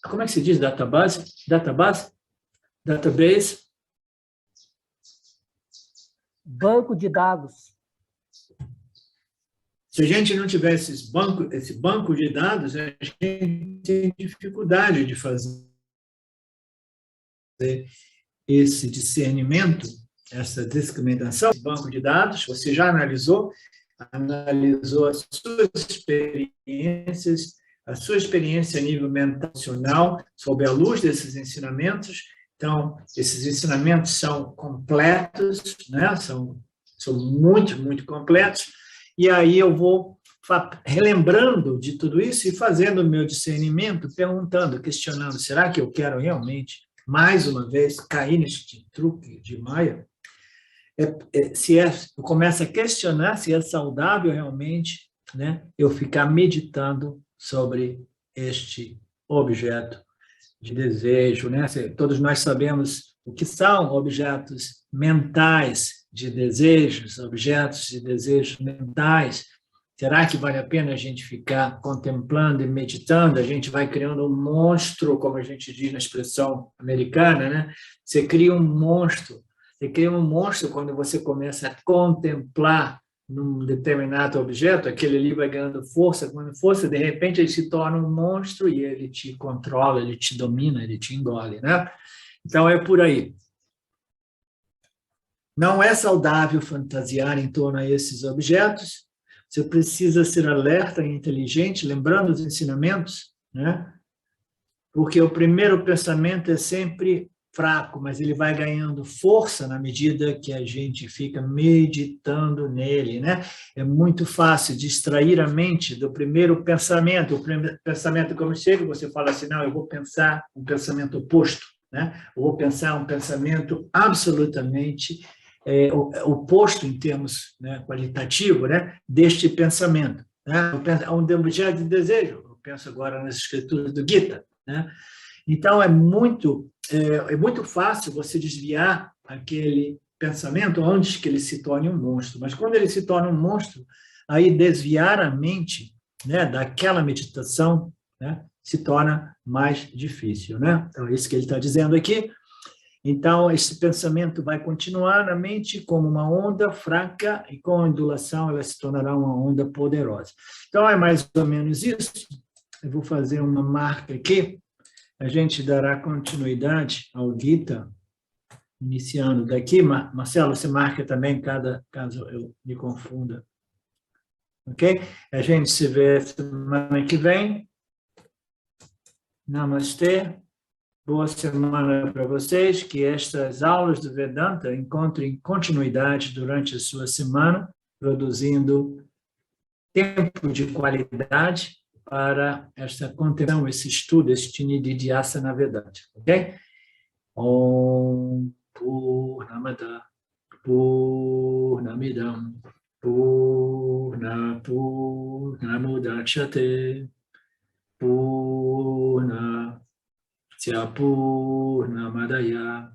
como é que se diz database? Database? Banco de dados. Se a gente não tivesse esse banco de dados, a gente tem dificuldade de fazer esse discernimento, essa discriminação. Esse banco de dados, você já analisou as suas experiências, a sua experiência a nível mental, emocional, sob a luz desses ensinamentos. Então, esses ensinamentos são completos, né? São muito, muito completos, e aí eu vou relembrando de tudo isso e fazendo o meu discernimento, perguntando, questionando, será que eu quero realmente, mais uma vez, cair neste truque de Maya? Eu começo a questionar se é saudável realmente, né? Eu ficar meditando sobre este objeto de desejo, né? Todos nós sabemos o que são objetos mentais de desejos, objetos de desejos mentais. Será que vale a pena a gente ficar contemplando e meditando? A gente vai criando um monstro, como a gente diz na expressão americana, né? Você cria um monstro quando você começa a contemplar num determinado objeto, aquele ali vai ganhando força, de repente ele se torna um monstro e ele te controla, ele te domina, ele te engole, né? Então é por aí. Não é saudável fantasiar em torno a esses objetos, você precisa ser alerta e inteligente, lembrando os ensinamentos, né? Porque o primeiro pensamento é sempre fraco, mas ele vai ganhando força na medida que a gente fica meditando nele, né? É muito fácil distrair a mente do primeiro pensamento. O primeiro pensamento, como chega, você fala assim, não, eu vou pensar um pensamento oposto, né? Eu vou pensar um pensamento absolutamente oposto em termos, né, qualitativo, né, deste pensamento. Né? Um objeto de desejo, eu penso agora nas escrituras do Gita, né? Então, é muito fácil você desviar aquele pensamento antes que ele se torne um monstro. Mas quando ele se torna um monstro, aí desviar a mente, né, daquela meditação, né, se torna mais difícil. Né? Então, é isso que ele está dizendo aqui. Então, esse pensamento vai continuar na mente como uma onda fraca e com a ondulação ela se tornará uma onda poderosa. Então, é mais ou menos isso. Eu vou fazer uma marca aqui. A gente dará continuidade ao Gita, iniciando daqui. Marcelo, você marca também, caso eu me confunda. Ok? A gente se vê semana que vem. Namastê. Boa semana para vocês. Que estas aulas do Vedanta encontrem continuidade durante a sua semana, produzindo tempo de qualidade para esta contemplação, esse estudo, este Nididhyasana Vedanta, ok? Om Purnamada Purnamidam Purnamudachyate Purnamidam Purnamadaya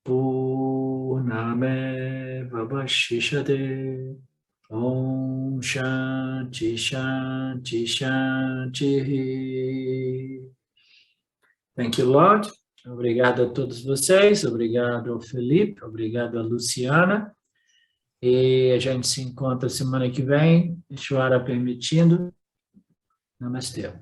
Purnameva Vashishate Om Shanti Shanti Shanti. Thank you, Lord. Obrigado a todos vocês, obrigado ao Felipe, obrigado a Luciana. E a gente se encontra semana que vem, Ishvara permitindo. Namastê.